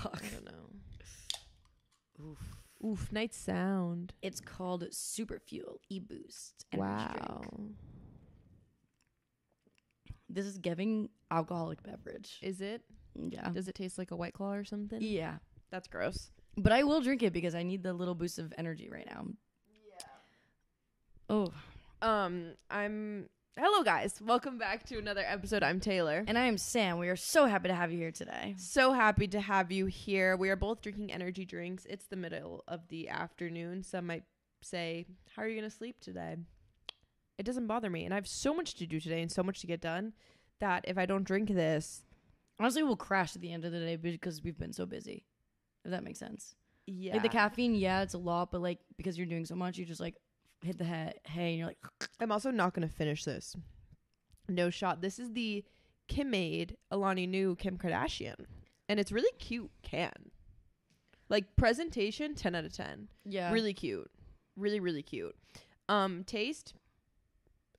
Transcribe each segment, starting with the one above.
fuck? I don't know. Oof, nice sound. It's called Super Fuel E-Boost energy drink. This is giving alcoholic beverage. Is it? Yeah. Does it taste like a White Claw or something? Yeah. That's gross. But I will drink it because I need the little boost of energy right now. Yeah. Oh. Hello guys. Welcome back to another episode. I'm Taylor. And I am Sam. We are so happy to have you here today. So happy to have you here. We are both drinking energy drinks. It's the middle of the afternoon. Some might say, how are you going to sleep today? It doesn't bother me. And I have so much to do today and so much to get done that if I don't drink this... Honestly, we'll crash at the end of the day because we've been so busy. If that makes sense. Yeah. Like the caffeine, yeah, it's a lot. But like because you're doing so much, you just like hit the hay and you're like... I'm also not going to finish this. No shot. This is the Kim made Alani Nu Kim Kardashian. And it's really cute can. Like presentation, 10 out of 10. Yeah. Really cute. Really, really cute. Taste,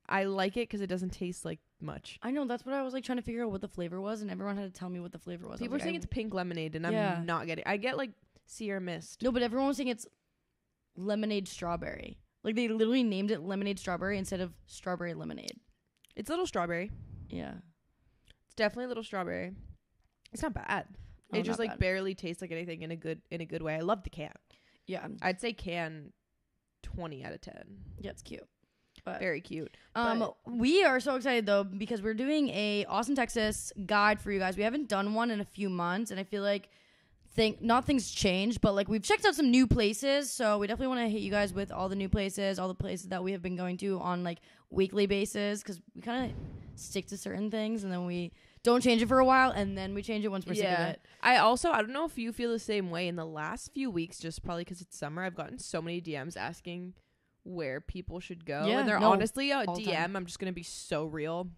I like it because it doesn't taste like much. I know. That's what I was like trying to figure out what the flavor was. And everyone had to tell me what the flavor was. People are saying it's pink lemonade and Yeah. I'm not getting I get like Sierra Mist. No, but everyone was saying it's lemonade strawberry. Like they literally named it lemonade strawberry instead of strawberry lemonade. It's a little strawberry. Yeah. It's definitely a little strawberry. It's not bad. Oh, it just not like bad. barely tastes like anything in a good way. I love the can. Yeah. I'd say can 20 out of 10. Yeah, it's cute. But Very cute. we are so excited though because we're doing a Austin, Texas guide for you guys. We haven't done one in a few months, and I feel like not things changed, but like we've checked out some new places, so we definitely want to hit you guys with all the new places, all the places that we have been going to on like weekly basis, because we kind of stick to certain things and then we don't change it for a while and then we change it once we're sick of it. I don't know if you feel the same way. In the last few weeks, just probably because it's summer, I've gotten so many DMs asking where people should go. Yeah, and they're no, honestly a all the DM. time. I'm just going to be so real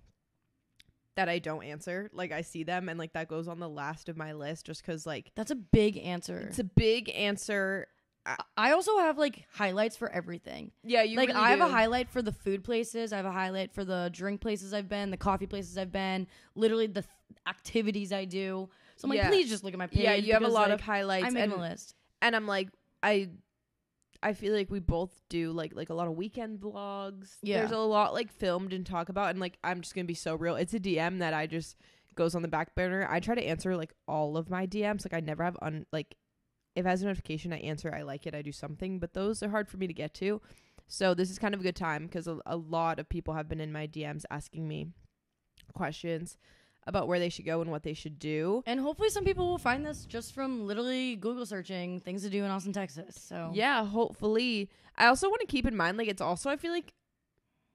that I don't answer. Like I see them and like that goes on the last of my list just because like That's a big answer. it's a big answer. I also have like highlights for everything. Yeah, you like really I have do. a highlight for the food places. I have a highlight for the drink places I've been, the coffee places I've been, literally the activities I do. So I'm like, please just look at my page. Yeah, you have a because, lot like, of highlights. I'm making a list. And I'm like, I feel like we both do like a lot of weekend vlogs. Yeah. There's a lot like filmed and talk about, and like I'm just gonna be so real. It's a DM that I just goes on the back burner. I try to answer like all of my DMs. Like I never have if it has a notification, I answer. I like it. I do something, but those are hard for me to get to. So this is kind of a good time because a lot of people have been in my DMs asking me questions about where they should go and what they should do. And hopefully some people will find this just from literally Google searching things to do in Austin, Texas. So yeah, hopefully. I also want to keep in mind, like, it's also, I feel like,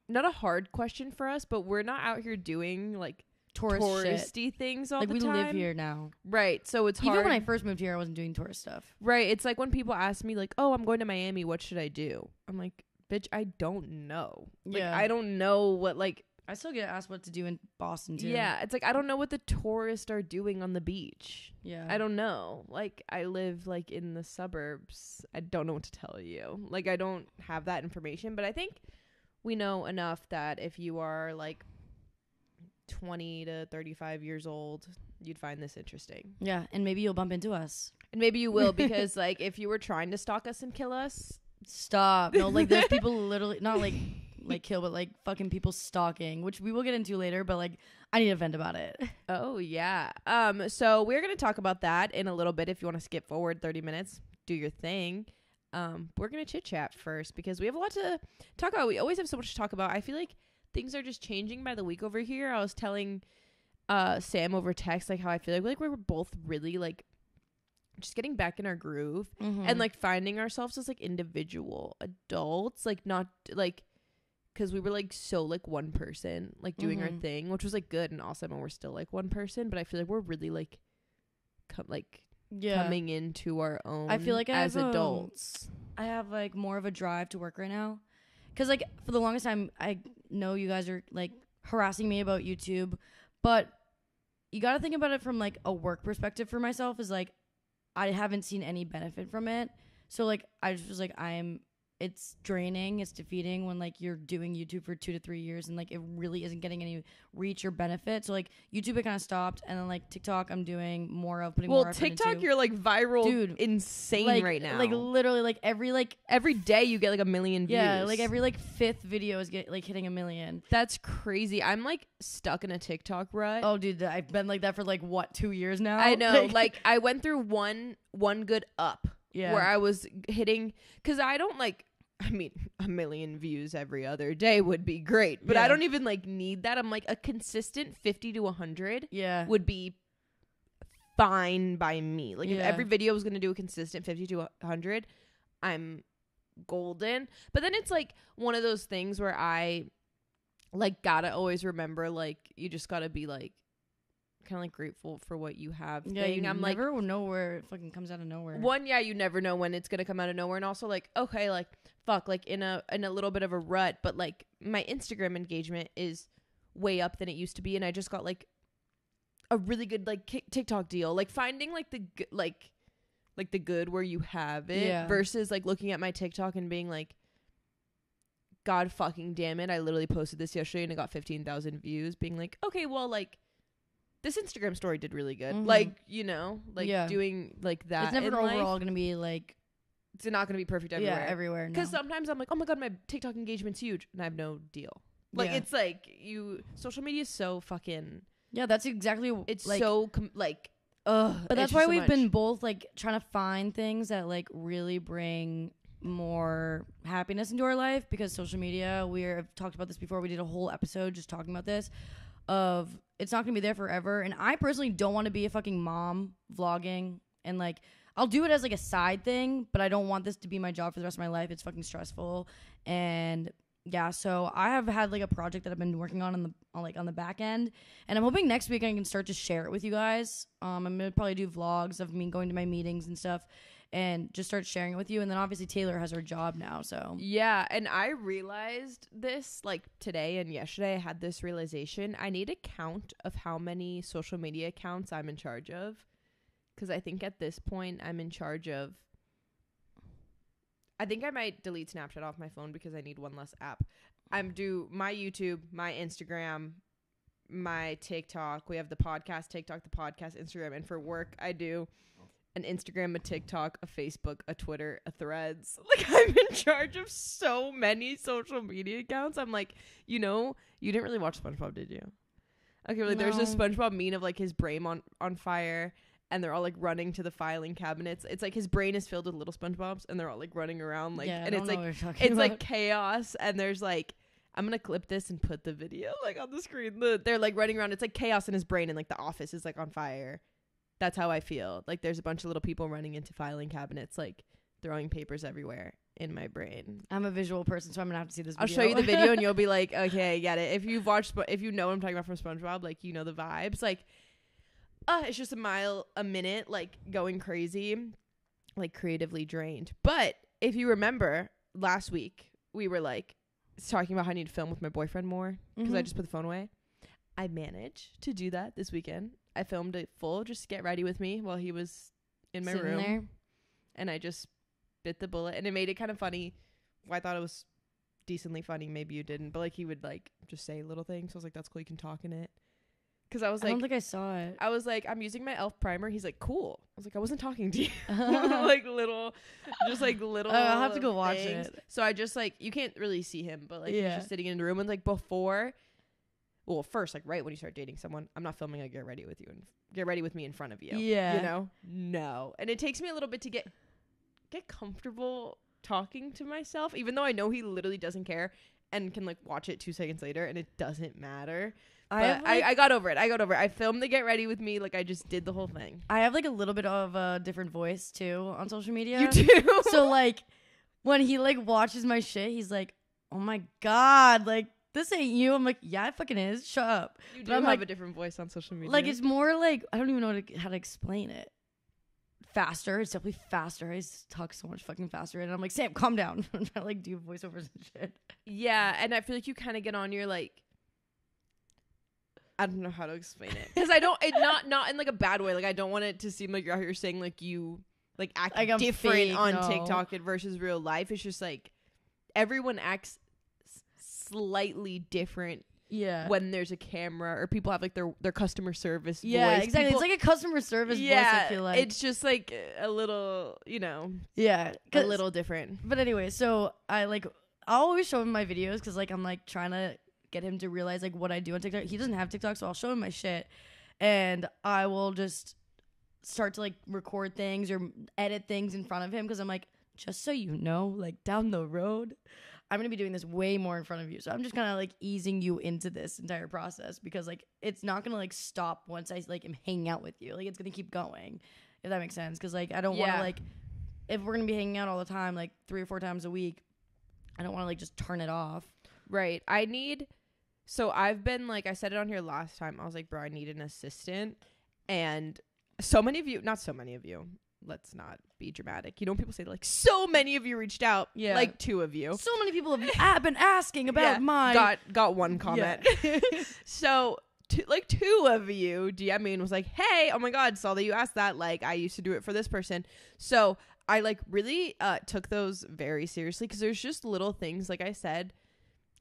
not a hard question for us, but we're not out here doing, like, touristy things all like the we time. live here now. Right, so it's hard. Even when I first moved here, I wasn't doing tourist stuff. Right, it's like when people ask me, like, oh, I'm going to Miami, what should I do? I'm like, bitch, I don't know. Like, Yeah. I don't know what, like... I still get asked what to do in Boston, too. Yeah, it's like, I don't know what the tourists are doing on the beach. Yeah. I don't know. Like, I live, like, in the suburbs. I don't know what to tell you. Like, I don't have that information. But I think we know enough that if you are, like, 20 to 35 years old, you'd find this interesting. Yeah, and maybe you'll bump into us. And maybe you will, because, like, if you were trying to stalk us and kill us... Stop. No, like, there's people literally... Not, like kill, but like fucking people stalking, which we will get into later, but like I need to vent about it. Oh yeah. So we're gonna talk about that in a little bit. If you want to skip forward 30 minutes, do your thing. We're gonna chit chat first because we have a lot to talk about. We always have so much to talk about. I feel like things are just changing by the week over here. I was telling Sam over text like how I feel like we're both really like just getting back in our groove and like finding ourselves as like individual adults, like not like because we were like so like one person like doing our thing, which was like good and awesome, and we're still like one person, but I feel like we're really like coming into our own. I feel like as adults. I have like more of a drive to work right now because like for the longest time I know you guys are like harassing me about YouTube, but you got to think about it from like a work perspective. For myself is like I haven't seen any benefit from it, so like I just was like I'm it's draining, it's defeating when like you're doing YouTube for 2 to 3 years and like it really isn't getting any reach or benefit. So like YouTube it kind of stopped, and then like TikTok I'm doing more of putting more effort TikTok into. you're like viral, dude, insane like, right now. Like literally like every day you get like 1 million views. Yeah, like every like 5th video is like hitting 1 million. That's crazy. I'm like stuck in a TikTok rut. Oh dude, I've been like that for like what, 2 years now? I know. Like I went through one good up. Yeah. Where I was hitting, because I don't like, I mean, 1 million views every other day would be great, but I don't even like need that. I'm like a consistent 50 to 100 would be fine by me. Like if every video was going to do a consistent 50 to 100, I'm golden. But then it's like one of those things where I like gotta always remember, like you just gotta be like kind of like grateful for what you have. Yeah, thing. you I'm never know where it fucking comes out of nowhere. One, you never know when it's gonna come out of nowhere, and also like, okay, like fuck, like in a little bit of a rut, but like my Instagram engagement is way up than it used to be, and I just got like a really good like TikTok deal, like finding like the like the good where you have it versus like looking at my TikTok and being like, God fucking damn it, I literally posted this yesterday and it got 15,000 views, being like, okay, well like this Instagram story did really good. Like, you know, like doing like that. It's never overall going to be like, it's not going to be perfect everywhere. Yeah, everywhere. Because sometimes I'm like, oh my God, my TikTok engagement's huge. And I have no deal. Like, it's like social media is so fucking. Yeah, that's exactly. It's like, so like, ugh. But that's why we've been both like trying to find things that like really bring more happiness into our life, because social media, I've talked about this before. We did a whole episode just talking about this. Of it's not gonna be there forever, and I personally don't want to be a fucking mom vlogging, and like I'll do it as like a side thing, but I don't want this to be my job for the rest of my life. It's fucking stressful, and yeah, so I have had like a project that I've been working on the back end, and I'm hoping next week I can start to share it with you guys. I'm gonna probably do vlogs of me going to my meetings and stuff, and just start sharing it with you. And then obviously Taylor has her job now, so yeah. And I realized this like today and yesterday. I had this realization: I need a count of how many social media accounts I'm in charge of, because I think at this point I'm in charge of. I think I might delete Snapchat off my phone because I need one less app. I'm do my YouTube, my Instagram, my TikTok. We have the podcast TikTok, the podcast Instagram, and for work I do an Instagram, a TikTok, a Facebook, a Twitter, a Threads. Like I'm in charge of so many social media accounts. I'm like, you know, you didn't really watch SpongeBob, did you? Okay, really, there's this SpongeBob meme of like his brain on fire, and they're all like running to the filing cabinets. It's like his brain is filled with little SpongeBobs, and they're all like running around like, and it's like like chaos. And there's like, I'm gonna clip this and put the video like on the screen. They're like running around. It's like chaos in his brain, and like the office is like on fire. That's how I feel. Like there's a bunch of little people running into filing cabinets, like throwing papers everywhere in my brain. I'm a visual person, so I'm gonna have to see this video. I'll show you the video and you'll be like, okay, I get it. If you've watched, if you know what I'm talking about from SpongeBob, like you know the vibes. Like, it's just a mile a minute, like going crazy, like creatively drained. But if you remember last week, we were like talking about how I need to film with my boyfriend more because I just put the phone away. I managed to do that this weekend. I filmed it full, just get ready with me while he was in my room there. And I just bit the bullet, and it made it kind of funny. Well, I thought it was decently funny. Maybe you didn't, but like he would like just say little things. So I was like, that's cool. You can talk in it. Cause I was like, I don't think I saw it. I was like, I'm using my e.l.f. primer. He's like, cool. I was like, I wasn't talking to you. like little. I'll have to go watch it. So I just like, you can't really see him, but like he's just sitting in the room, and like before, well, first, like right when you start dating someone, I'm not filming a get ready with you and get ready with me in front of you. Yeah. You know? No. And it takes me a little bit to get comfortable talking to myself, even though I know he literally doesn't care and can like watch it 2 seconds later and it doesn't matter. But I got over it. I filmed the get ready with me. Like I just did the whole thing. I have like a little bit of a different voice too on social media. You do? So like when he like watches my shit, he's like, oh my God, like this ain't you. I'm like, yeah, it fucking is. Shut up. You do have a different voice on social media. Like it's more like, I don't even know how to explain it. Faster. It's definitely faster. I just talk so much fucking faster. And I'm like, Sam, calm down. I'm trying to like do voiceovers and shit. Yeah. And I feel like you kind of get on your like, I don't know how to explain it. Because I don't, not in like a bad way. Like I don't want it to seem like you're out here saying like you like act like different fake, on TikTok versus real life. It's just like, everyone acts slightly different. Yeah. When there's a camera or people have like their customer service Yeah, voice. exactly. It's like a customer service voice, I feel like. It's just like a little, yeah, a little different. But anyway, so I'll always show him my videos because like I'm like trying to get him to realize like what I do on TikTok. He doesn't have TikTok, so I'll show him my shit, and I will just start to like record things or edit things in front of him because I'm like, just so you know, like down the road, I'm going to be doing this way more in front of you. So I'm just kind of like easing you into this entire process because like it's not going to like stop once I like am hanging out with you. Like it's going to keep going, if that makes sense. Because like I don't want to like, if we're going to be hanging out all the time, like 3 or 4 times a week, I don't want to like just turn it off. Right. So I've been like, I said it on here last time. I was like, bro, I need an assistant. And so many of you, not so many of you. Let's not be dramatic. You know when people say like so many of you reached out? Yeah. Like 2 of you. So many people have been asking about my got one comment. Yeah. So like 2 of you DM me and was like, hey, oh my God, saw that you asked that. Like I used to do it for this person. So I like really took those very seriously because there's just little things. Like I said,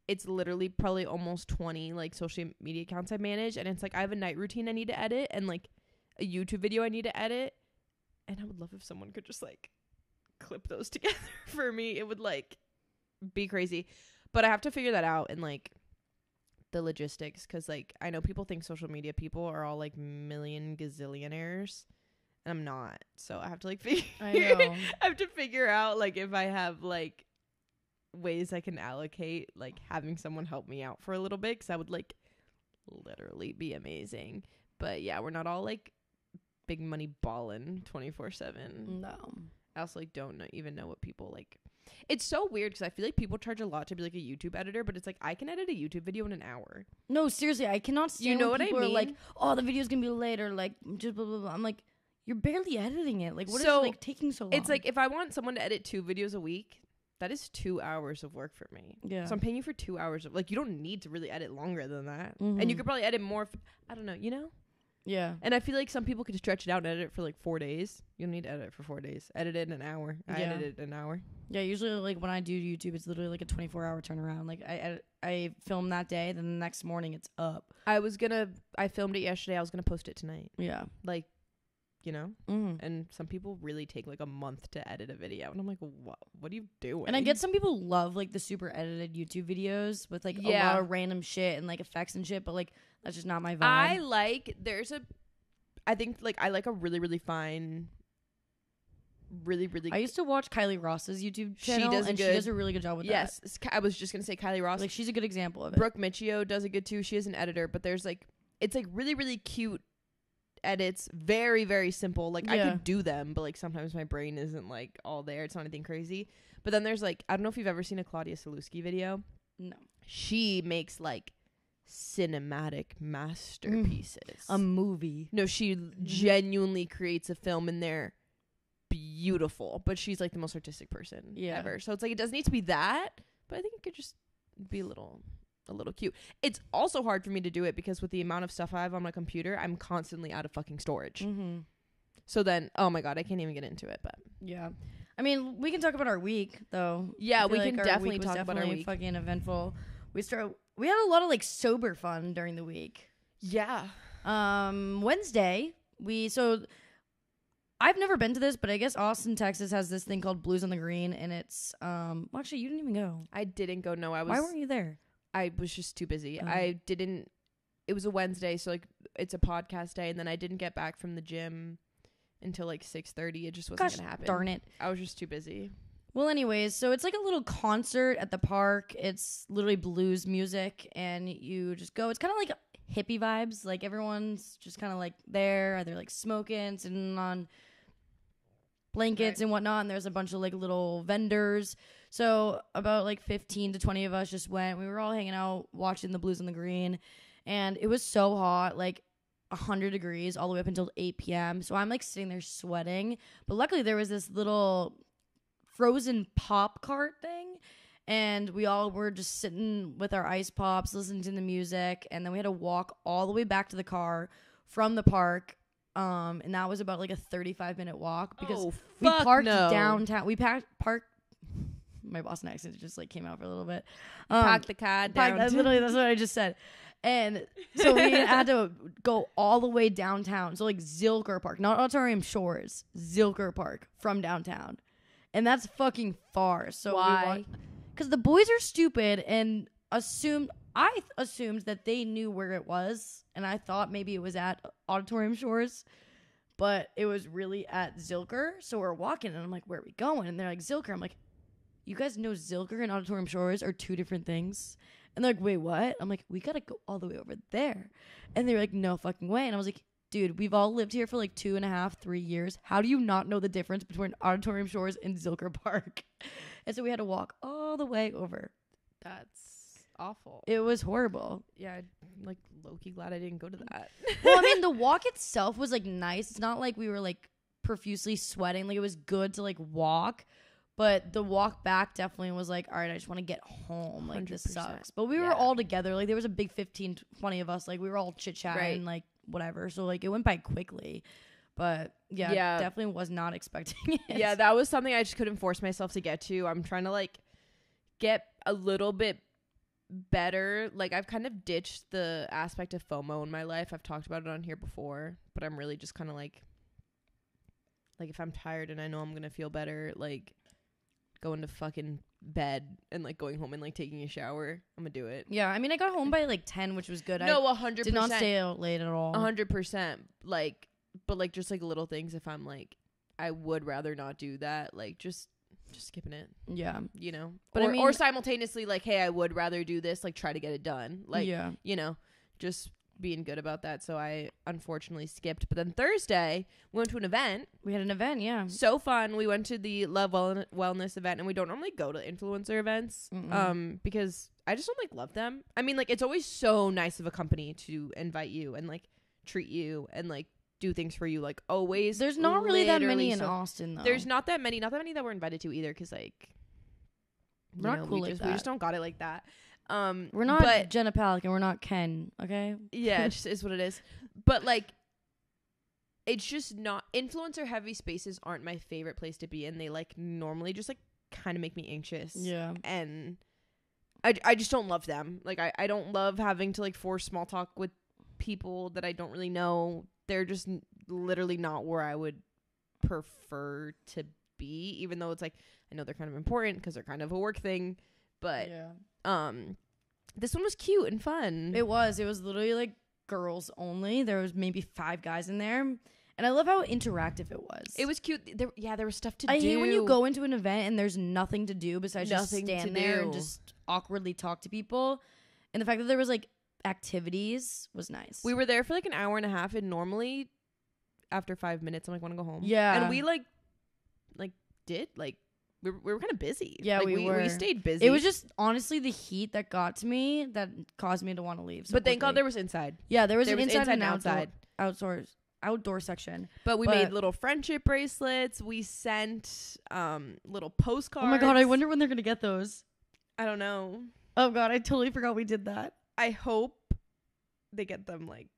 it's literally probably almost 20 like social media accounts I manage. And it's like I have a night routine I need to edit and like a YouTube video I need to edit. And I would love if someone could just like clip those together for me. It would like be crazy. But I have to figure that out and like the logistics. Cause like I know people think social media people are all like million gazillionaires. And I'm not. So I have to like I have to figure out like if I have like ways I can allocate like having someone help me out for a little bit. Cause that would like literally be amazing. But yeah, we're not all like big money ballin' 24/7. No. I also like don't even know what people like. It's so weird because I feel like people charge a lot to be like a YouTube editor, but it's like I can edit a YouTube video in an hour. No, seriously, I cannot stand. You know what I mean? Are like, oh, the video's gonna be late or like just blah blah blah. I'm like, you're barely editing it. Like, what is like taking so long? It's like if I want someone to edit 2 videos a week, that is 2 hours of work for me. Yeah. So I'm paying you for 2 hours of like you don't need to really edit longer than that, and you could probably edit more. I don't know, you know. Yeah. And I feel like some people could stretch it out and edit it for like 4 days. You don't need to edit it for 4 days. Edit it in an hour. I edit it in an hour. Yeah, usually like when I do YouTube, it's literally like a 24-hour turnaround. Like I film that day, then the next morning it's up. I filmed it yesterday. I was going to post it tonight. Yeah. Like, you know? And some people really take like a month to edit a video. And I'm like, what are you doing? And I get some people love like the super edited YouTube videos with like a lot of random shit and like effects and shit, but like that's just not my vibe. I like a really, really fine, really, really. I used to watch Kylie Ross's YouTube channel, she does a really good job with that. Yes, I was just gonna say Kylie Ross. Like she's a good example of it. Brooke Michio does it good too. She is an editor, but there's like it's like really, really cute edits, very, very simple. Like I could do them, but like sometimes my brain isn't like all there. It's not anything crazy. But then there's like I don't know if you've ever seen a Claudia Salewski video. No, she makes like cinematic masterpieces. A movie. No, she genuinely creates a film and they're beautiful, but she's like the most artistic person ever. So it's like it doesn't need to be that, but I think it could just be a little cute. It's also hard for me to do it because with the amount of stuff I have on my computer, I'm constantly out of fucking storage. So then, oh my God, I can't even get into it, but yeah. I mean, we can talk about our week though. Yeah, we can definitely talk about our week. Fucking eventful. We had a lot of like sober fun during the week. Yeah. Wednesday, I've never been to this, but I guess Austin, Texas has this thing called Blues on the Green, and it's well, actually you didn't even go. I didn't go. No, Why weren't you there? I was just too busy. It was a Wednesday, so like it's a podcast day, and then I didn't get back from the gym until like 6:30. It just wasn't gonna happen. Darn it. I was just too busy. Well, anyways, so it's like a little concert at the park. It's literally blues music, and you just go. It's kind of like hippie vibes. Like everyone's just kind of like there. They're like smoking, sitting on blankets and whatnot. And there's a bunch of like little vendors. So about like 15 to 20 of us just went. We were all hanging out, watching the Blues on the Green, and it was so hot, like 100 degrees all the way up until 8 p.m. So I'm like sitting there sweating. But luckily there was this little frozen pop cart thing, and we all were just sitting with our ice pops listening to the music, and then we had to walk all the way back to the car from the park, and that was about like a 35-minute walk because we parked downtown. We parked my Boston accent just like came out for a little bit. Pack the card down. Literally, that's what I just said. And so we had to go all the way downtown. So like Zilker Park, not Auditorium Shores, Zilker Park from downtown. And that's fucking far. So why? Because the boys are stupid and assumed that they knew where it was. And I thought maybe it was at Auditorium Shores. But it was really at Zilker. So we're walking and I'm like, where are we going? And they're like, Zilker. I'm like, you guys know Zilker and Auditorium Shores are two different things? And they're like, wait, what? I'm like, we got to go all the way over there. And they're like, no fucking way. And I was like, dude, we've all lived here for like 2.5, 3 years. How do you not know the difference between Auditorium Shores and Zilker Park? And so we had to walk all the way over. That's awful. It was horrible. Yeah, I'm like low-key glad I didn't go to that. Well, I mean, the walk itself was like nice. It's not like we were like profusely sweating. Like it was good to like walk. But the walk back definitely was like, all right, I just want to get home. Like, 100%. This sucks. But we were all together. Like, there was a big 15, 20 of us. Like, we were all chit-chatting, like, whatever. So, like, it went by quickly. But, yeah, definitely was not expecting it. Yeah, that was something I just couldn't force myself to get to. I'm trying to, like, get a little bit better. Like, I've kind of ditched the aspect of FOMO in my life. I've talked about it on here before. But I'm really just kind of, like, if I'm tired and I know I'm going to feel better, like, going to fucking bed and like going home and like taking a shower, I'm gonna do it. Yeah, I mean, I got home by like 10, which was good. No, 100%. Did not stay out late at all. 100%. Like, but like just like little things. If I'm like, I would rather not do that. Like just skipping it. Yeah, you know. But I mean, or simultaneously, like, hey, I would rather do this. Like, try to get it done. Like, yeah, you know, just being good about that. So I unfortunately skipped. But then Thursday we went to an event. We had an event, yeah. So fun. We went to the Love Wellness event, and we don't normally go to influencer events because I just don't like love them. I mean, like, it's always so nice of a company to invite you and like treat you and like do things for you. Like, always. There's not really that many in Austin though. There's not that many that we're invited to either, because like we're not cool like that. We just don't got it like that. We're not Jenna Palick and we're not Ken, okay? Yeah, it just is what it is. But like, it's just not, influencer heavy spaces aren't my favorite place to be in. They like normally just like kind of make me anxious. Yeah. And I just don't love them. Like I don't love having to like force small talk with people that I don't really know. They're just literally not where I would prefer to be, even though it's like, I know they're kind of important because they're kind of a work thing. But this one was cute and fun. It was literally like girls only. There was maybe 5 guys in there, and I love how interactive it was. It was cute. There was stuff to do. I hate when you go into an event and there's nothing to do besides just stand there and just awkwardly talk to people. And the fact that there was like activities was nice. We were there for like an hour and a half, and normally after 5 minutes I'm like, want to go home. Yeah. And we did we were kind of busy. Yeah, like, we were. We stayed busy. It was just honestly the heat that got to me that caused me to want to leave. So but thank God there was inside. Yeah, there was an inside and outside. Outdoor section. But we made little friendship bracelets. We sent little postcards. Oh my God, I wonder when they're gonna get those. I don't know. Oh God, I totally forgot we did that. I hope they get them. Like,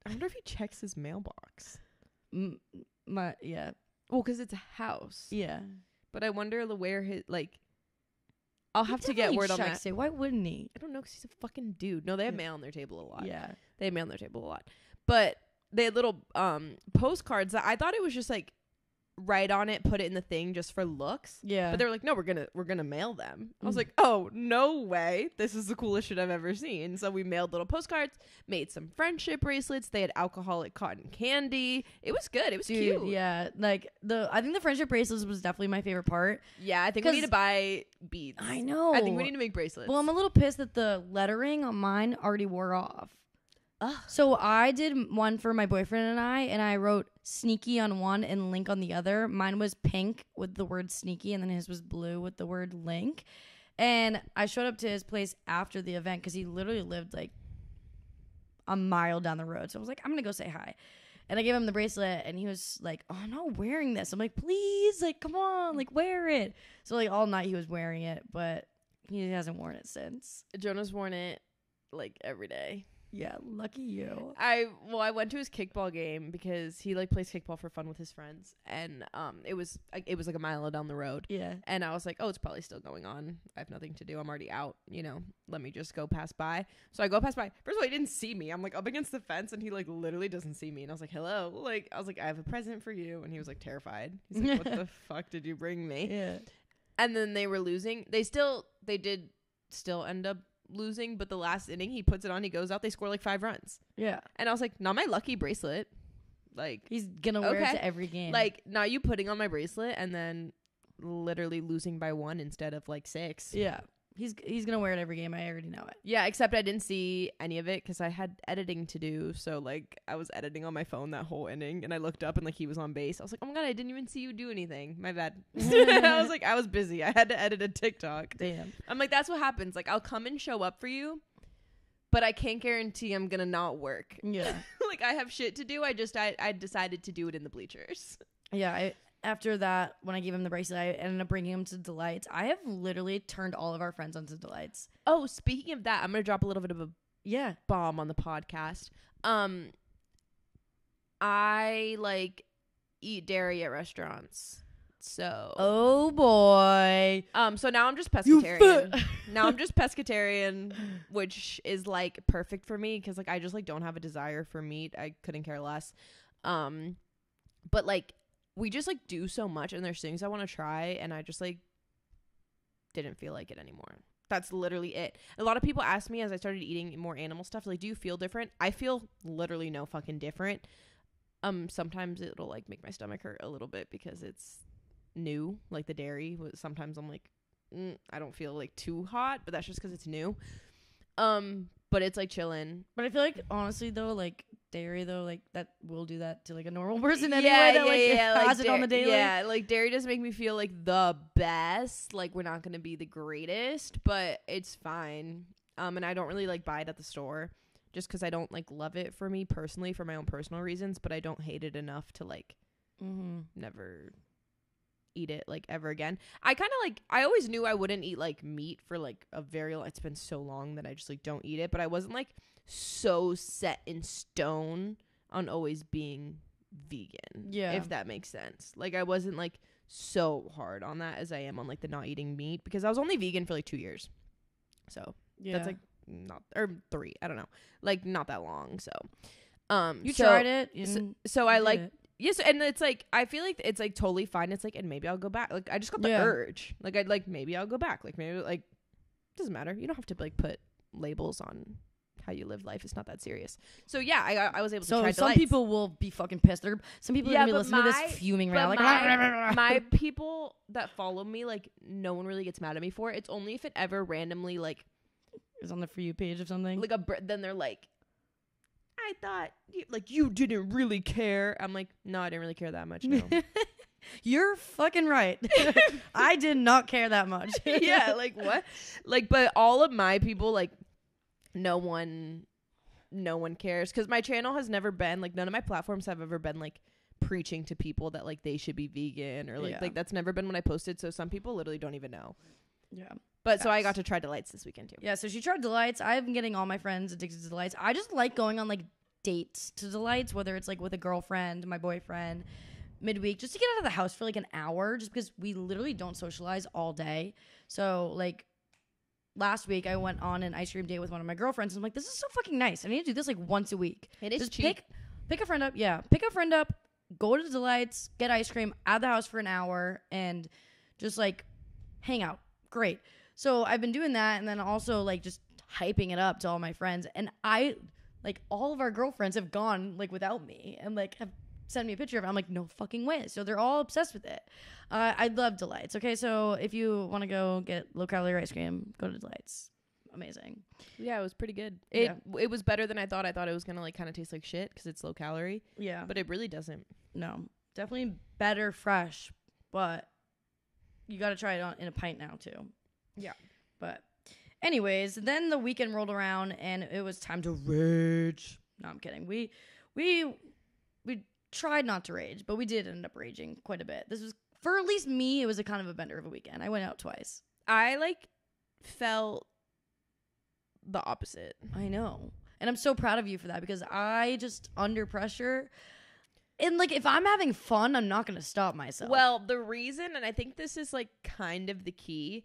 I wonder if he checks his mailbox. Yeah. Well, because it's a house. Yeah. But I wonder where his, like, I'll have to get word on that. Why wouldn't he? I don't know, because he's a fucking dude. No, they have mail on their table a lot. Yeah. They have mail on their table a lot. But they had little postcards that I thought it was just like, write on it, put it in the thing just for looks. Yeah. But they were like, no, we're gonna mail them. I was like, oh, no way. This is the coolest shit I've ever seen. So we mailed little postcards, made some friendship bracelets. They had alcoholic cotton candy. It was good. It was cute. Yeah. Like I think the friendship bracelets was definitely my favorite part. Yeah, I think we need to buy beads. I know. I think we need to make bracelets. Well, I'm a little pissed that the lettering on mine already wore off. Ugh. So I did one for my boyfriend and I wrote sneaky on one and link on the other. Mine was pink with the word sneaky, and then his was blue with the word link. And I showed up to his place after the event because he literally lived like a mile down the road. So I was like, I'm gonna go say hi. And I gave him the bracelet, and he was like, oh, I'm not wearing this. I'm like, please, like, come on, like, wear it. So like all night he was wearing it, but he hasn't worn it since. Jonah's worn it like every day. Yeah, lucky you. I went to his kickball game because he like plays kickball for fun with his friends, and it was like a mile down the road. Yeah. And I was like, oh, it's probably still going on. I have nothing to do. I'm already out. Let me just go pass by. So I go pass by. First of all, he didn't see me. I'm like up against the fence, and he like literally doesn't see me. And I was like, hello. Like I was like, I have a present for you. And he was like terrified. He's like, what the fuck did you bring me? Yeah. And then they were losing. They did still end up losing, but the last inning he puts it on, he goes out, they score like 5 runs. Yeah. And I was like, not my lucky bracelet. Like he's gonna wear it to every game. Like not you putting on my bracelet and then literally losing by 1 instead of like 6. Yeah. He's gonna wear it every game. I already know it. Yeah, except I didn't see any of it because I had editing to do. So like I was editing on my phone that whole inning, and I looked up and like he was on base. I was like, oh my god, I didn't even see you do anything. My bad. I was like, I was busy. I had to edit a TikTok. Damn. I'm like, that's what happens. Like I'll come and show up for you, but I can't guarantee I'm gonna not work. Yeah. Like I have shit to do. I decided to do it in the bleachers. Yeah. After that, when I gave him the bracelet, I ended up bringing him to Delights. I have literally turned all of our friends onto Delights. Oh, speaking of that, I'm going to drop a little bit of a bomb on the podcast. I like eat dairy at restaurants. So oh boy. So now I'm just pescatarian. Now I'm just pescatarian, which is like perfect for me because like I just like don't have a desire for meat. I couldn't care less. But like we just like do so much, and there's things I want to try, and I just like didn't feel like it anymore. That's literally it. A lot of people ask me as I started eating more animal stuff, like, do you feel different? I feel literally no fucking different. Sometimes it'll like make my stomach hurt a little bit because it's new, like the dairy. Sometimes I'm like, I don't feel like too hot, but that's just because it's new. But it's like chilling. But I feel like honestly though, like dairy though, like that will do that to like a normal person anyway. That has it on the daily. Yeah, like dairy does make me feel like the best. Like we're not gonna be the greatest, but it's fine. And I don't really like buy it at the store just because I don't like love it for me personally for my own personal reasons, but I don't hate it enough to like never eat it like ever again. I kind of like I always knew I wouldn't eat like meat for like a very long, it's been so long that I just like don't eat it, but I wasn't like so set in stone on always being vegan. Yeah, if that makes sense. Like I wasn't like so hard on that as I am on like the not eating meat, because I was only vegan for like 2 years, so that's like not, or 3, I don't know, like not that long. So you tried it, so I like it. Yes, and it's like I feel like it's like totally fine. It's like, and maybe I'll go back. Like I just got the urge. Like I'd like maybe I'll go back. Like maybe like doesn't matter. You don't have to like put labels on how you live life. It's not that serious. So yeah, I was able to try Delights. Some people will be fucking pissed. Some people are gonna be listening to this fuming right now. Like my people that follow me, like no one really gets mad at me for it. It's only if it ever randomly like is on the For You page of something. Like then they're like, I thought you didn't really care. I'm like, no, I didn't really care that much. No. You're fucking right. I did not care that much. Yeah, like what? Like, but all of my people, like, no one cares, because my channel has never been like, none of my platforms have ever been like preaching to people that like they should be vegan or like that's never been when I posted. So some people literally don't even know. Yeah. But so I got to try Delights this weekend too. Yeah, so she tried Delights. I've been getting all my friends addicted to Delights. I just like going on like dates to Delights, whether it's like with a girlfriend, my boyfriend, midweek, just to get out of the house for like an hour, just because we literally don't socialize all day. So like last week I went on an ice cream date with one of my girlfriends, and I'm like, this is so fucking nice. I need to do this like once a week. It is just cheap. Pick a friend up. Yeah, pick a friend up, go to Delights, get ice cream, out of the house for an hour, and just like hang out. Great. So I've been doing that, and then also like just hyping it up to all my friends, and I like all of our girlfriends have gone like without me and like have sent me a picture of it. I'm like, no fucking way. So they're all obsessed with it. I love Delights. Okay, so if you want to go get low calorie ice cream, go to Delights. Amazing. Yeah, it was pretty good. It was better than I thought. I thought it was gonna like kind of taste like shit because it's low calorie. Yeah, but it really doesn't. No, definitely better fresh, but you got to try it in a pint now too. Yeah. But anyways, then the weekend rolled around and it was time to rage. No, I'm kidding. We tried not to rage, but we did end up raging quite a bit. This was, for at least me, it was a kind of a bender of a weekend. I went out twice. I like felt the opposite. I know. And I'm so proud of you for that because I just under pressure. And like if I'm having fun, I'm not going to stop myself. Well, the reason, and I think this is like kind of the key,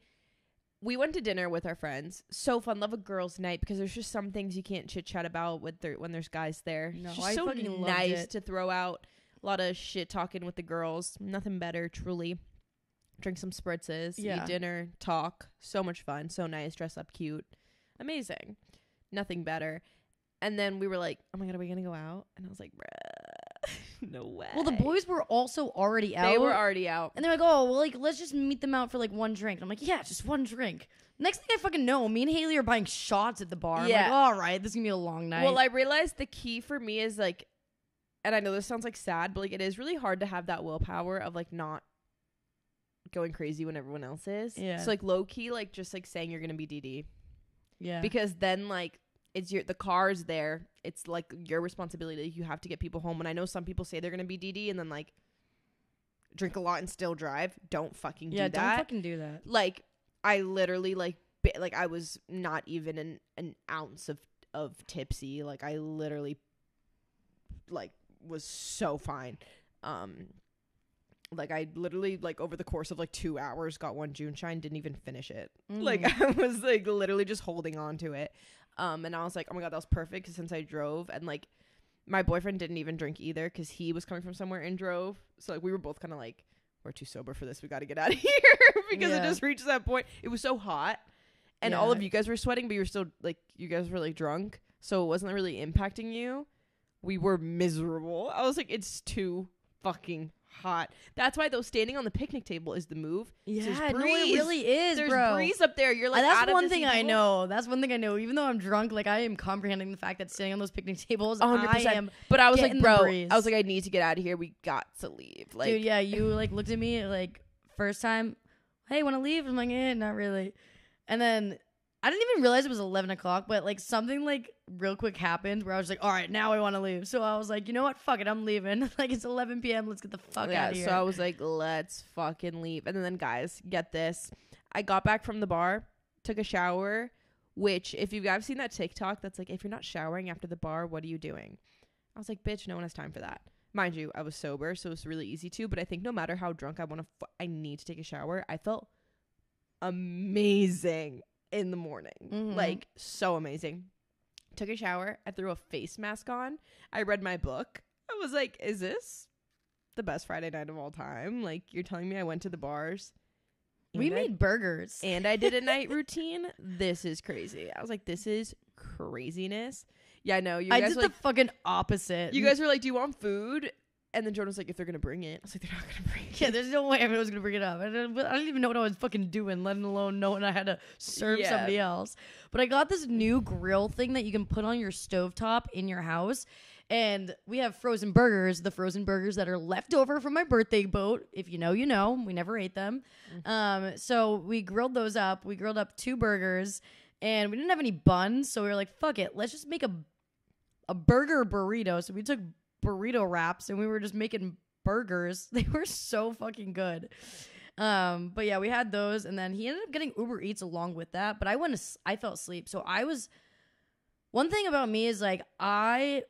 we went to dinner with our friends. So fun. Love a girls' night because there's just some things you can't chit chat about when there's guys there. No, it's just I so fucking loved nice it. to throw out a lot of shit talking with the girls. Nothing better, truly. Drink some spritzes, eat dinner, talk. So much fun. So nice. Dress up cute. Amazing. Nothing better. And then we were like, oh my God, are we going to go out? And I was like, bruh, no way. Well, the boys were also already out. They were already out. And they're like, oh, well, like, let's just meet them out for like one drink. And I'm like, yeah, just one drink. Next thing I fucking know, me and Haley are buying shots at the bar. Yeah. I'm like, all right, this is going to be a long night. Well, I realized the key for me is like, and I know this sounds like sad, but like it is really hard to have that willpower of like not going crazy when everyone else is. Yeah. So like low key, like just like saying you're going to be DD. Yeah. Because then like it's the car's there. It's like your responsibility. You have to get people home. And I know some people say they're going to be DD and then like drink a lot and still drive. Don't fucking do that. Yeah, don't fucking do that. Like I literally like I was not even an ounce of tipsy. Like I literally like was so fine. Like I literally like over the course of like 2 hours got one June shine, didn't even finish it. Like I was like literally just holding on to it. And I was like, oh my God, that was perfect. Cause since I drove and like my boyfriend didn't even drink either. Cause he was coming from somewhere and drove. So like we were both kind of like, we're too sober for this. We got to get out of here because it just reached that point. It was so hot and all of you guys were sweating, but you were still like, you guys were like drunk. So it wasn't really impacting you. We were miserable. I was like, it's too fucking hot. That's why though standing on the picnic table is the move. Yeah, There's no, breeze. it really is, There's bro. breeze up there. You're like, that's out of one the thing sea I people. know. That's one thing I know. Even though I'm drunk, like I am comprehending the fact that sitting on those picnic tables, 100%. I am. But I was like, getting the bro, breeze. I was like, I need to get out of here. We got to leave. Like, Dude, yeah, you like looked at me like first time, hey, want to leave? I'm like, not really. And then I didn't even realize it was 11 o'clock, but like something like real quick happened where I was like, all right, now I want to leave. So I was like, you know what? Fuck it. I'm leaving. Like it's 11 p.m. Let's get the fuck out of here. So I was like, let's fucking leave. And then guys, get this. I got back from the bar, took a shower, which if you guys seen that TikTok, that's like, if you're not showering after the bar, what are you doing? I was like, bitch, no one has time for that. Mind you, I was sober, so it was really easy to, but I think no matter how drunk I need to take a shower. I felt amazing in the morning. Like so amazing. Took a shower. I threw a face mask on. I read my book. I was like, is this the best Friday night of all time? Like you're telling me I went to the bars. We made burgers. And I did a night routine. This is crazy. I was like, this is craziness. Yeah, no, you guys I did like, the fucking opposite. you guys were like, do you want food? And then Jordan was like, if they're going to bring it. I was like, they're not going to bring it. Yeah, there's no way everyone was going to bring it up. I didn't even know what I was fucking doing, let alone knowing I had to serve somebody else. But I got this new grill thing that you can put on your stovetop in your house. And we have frozen burgers, the frozen burgers that are left over from my birthday boat. If you know, you know. We never ate them. So we grilled those up. We grilled up 2 burgers. And we didn't have any buns. So we were like, fuck it. Let's just make a burger burrito. So we took burrito wraps and we were just making burgers. They were so fucking good. But yeah, we had those, and then he ended up getting Uber Eats along with that. But I fell asleep. So one thing about me is like I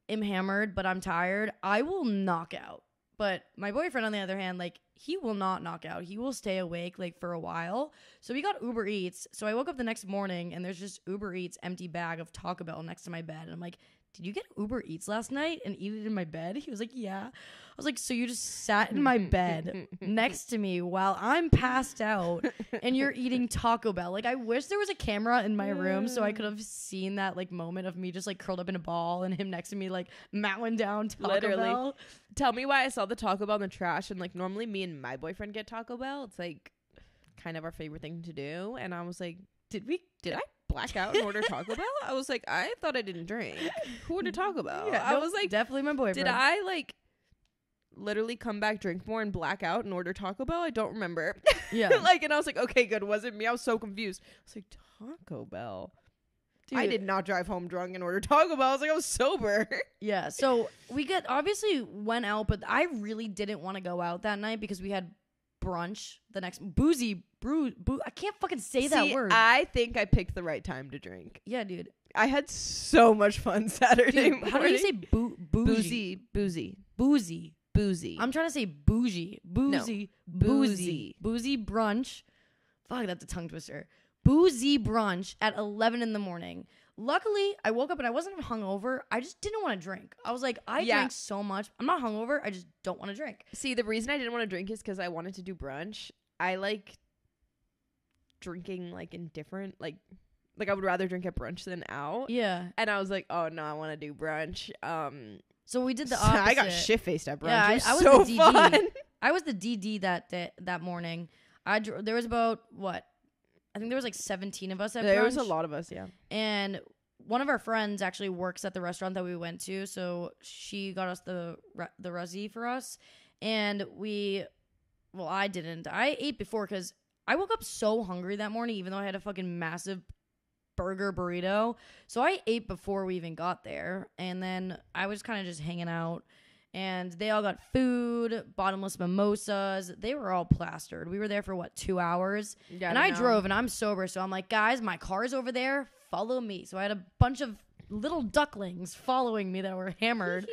am hammered, but I'm tired. I will knock out. But my boyfriend, on the other hand, like he will not knock out. He will stay awake like for a while. So we got Uber Eats. So I woke up the next morning and there's just Uber Eats empty bag of Taco Bell next to my bed, and I'm like, did you get Uber Eats last night and eat it in my bed? He was like, yeah. I was like, so you just sat in my bed next to me while I'm passed out and you're eating Taco Bell. Like, I wish there was a camera in my room so I could have seen that like moment of me just like curled up in a ball and him next to me like mowing down Taco Bell. Tell me why I saw the Taco Bell in the trash. And like normally me and my boyfriend get Taco Bell. It's like kind of our favorite thing to do. And I was like, did I black out and order Taco Bell? I was like, I thought I didn't drink. Who ordered Taco Bell? Yeah, I was like, definitely my boyfriend. did I like literally come back, drink more, and black out and order Taco Bell? I don't remember. Yeah. Like, and I was like, okay, good. Wasn't me. I was so confused. I was like, Taco Bell. Dude. I did not drive home drunk and order Taco Bell. I was like, I was sober. Yeah. So we obviously went out, but I really didn't want to go out that night because we had brunch the next I can't fucking say that word. I think I picked the right time to drink. Yeah, dude. I had so much fun Saturday morning. How do you say bougie? Boozy. I'm trying to say bougie. Boozy. Brunch. Fuck, that's a tongue twister. Boozy brunch at 11 in the morning. Luckily, I woke up and I wasn't even hungover. I just didn't want to drink. I was like, I drank so much. I'm not hungover. I just don't want to drink. See, the reason I didn't want to drink is because I wanted to do brunch. I like drinking like in different like I would rather drink at brunch than out. Yeah. And I was like, oh no, I want to do brunch. So we did the opposite. I got shit faced at brunch. Yeah, it was I was so the DD. fun. I was the DD that morning. There was about what? I think there was like 17 of us at brunch. There was a lot of us, yeah. And one of our friends actually works at the restaurant that we went to, so she got us the Ruzzy for us. And I didn't. I ate before because I woke up so hungry that morning, even though I had a fucking massive burger burrito. So I ate before we even got there. And then I was kind of just hanging out. And they all got food, bottomless mimosas. They were all plastered. We were there for 2 hours? Yeah, and I drove, and I'm sober. So I'm like, guys, my car's over there. Follow me. So I had a bunch of little ducklings following me that were hammered.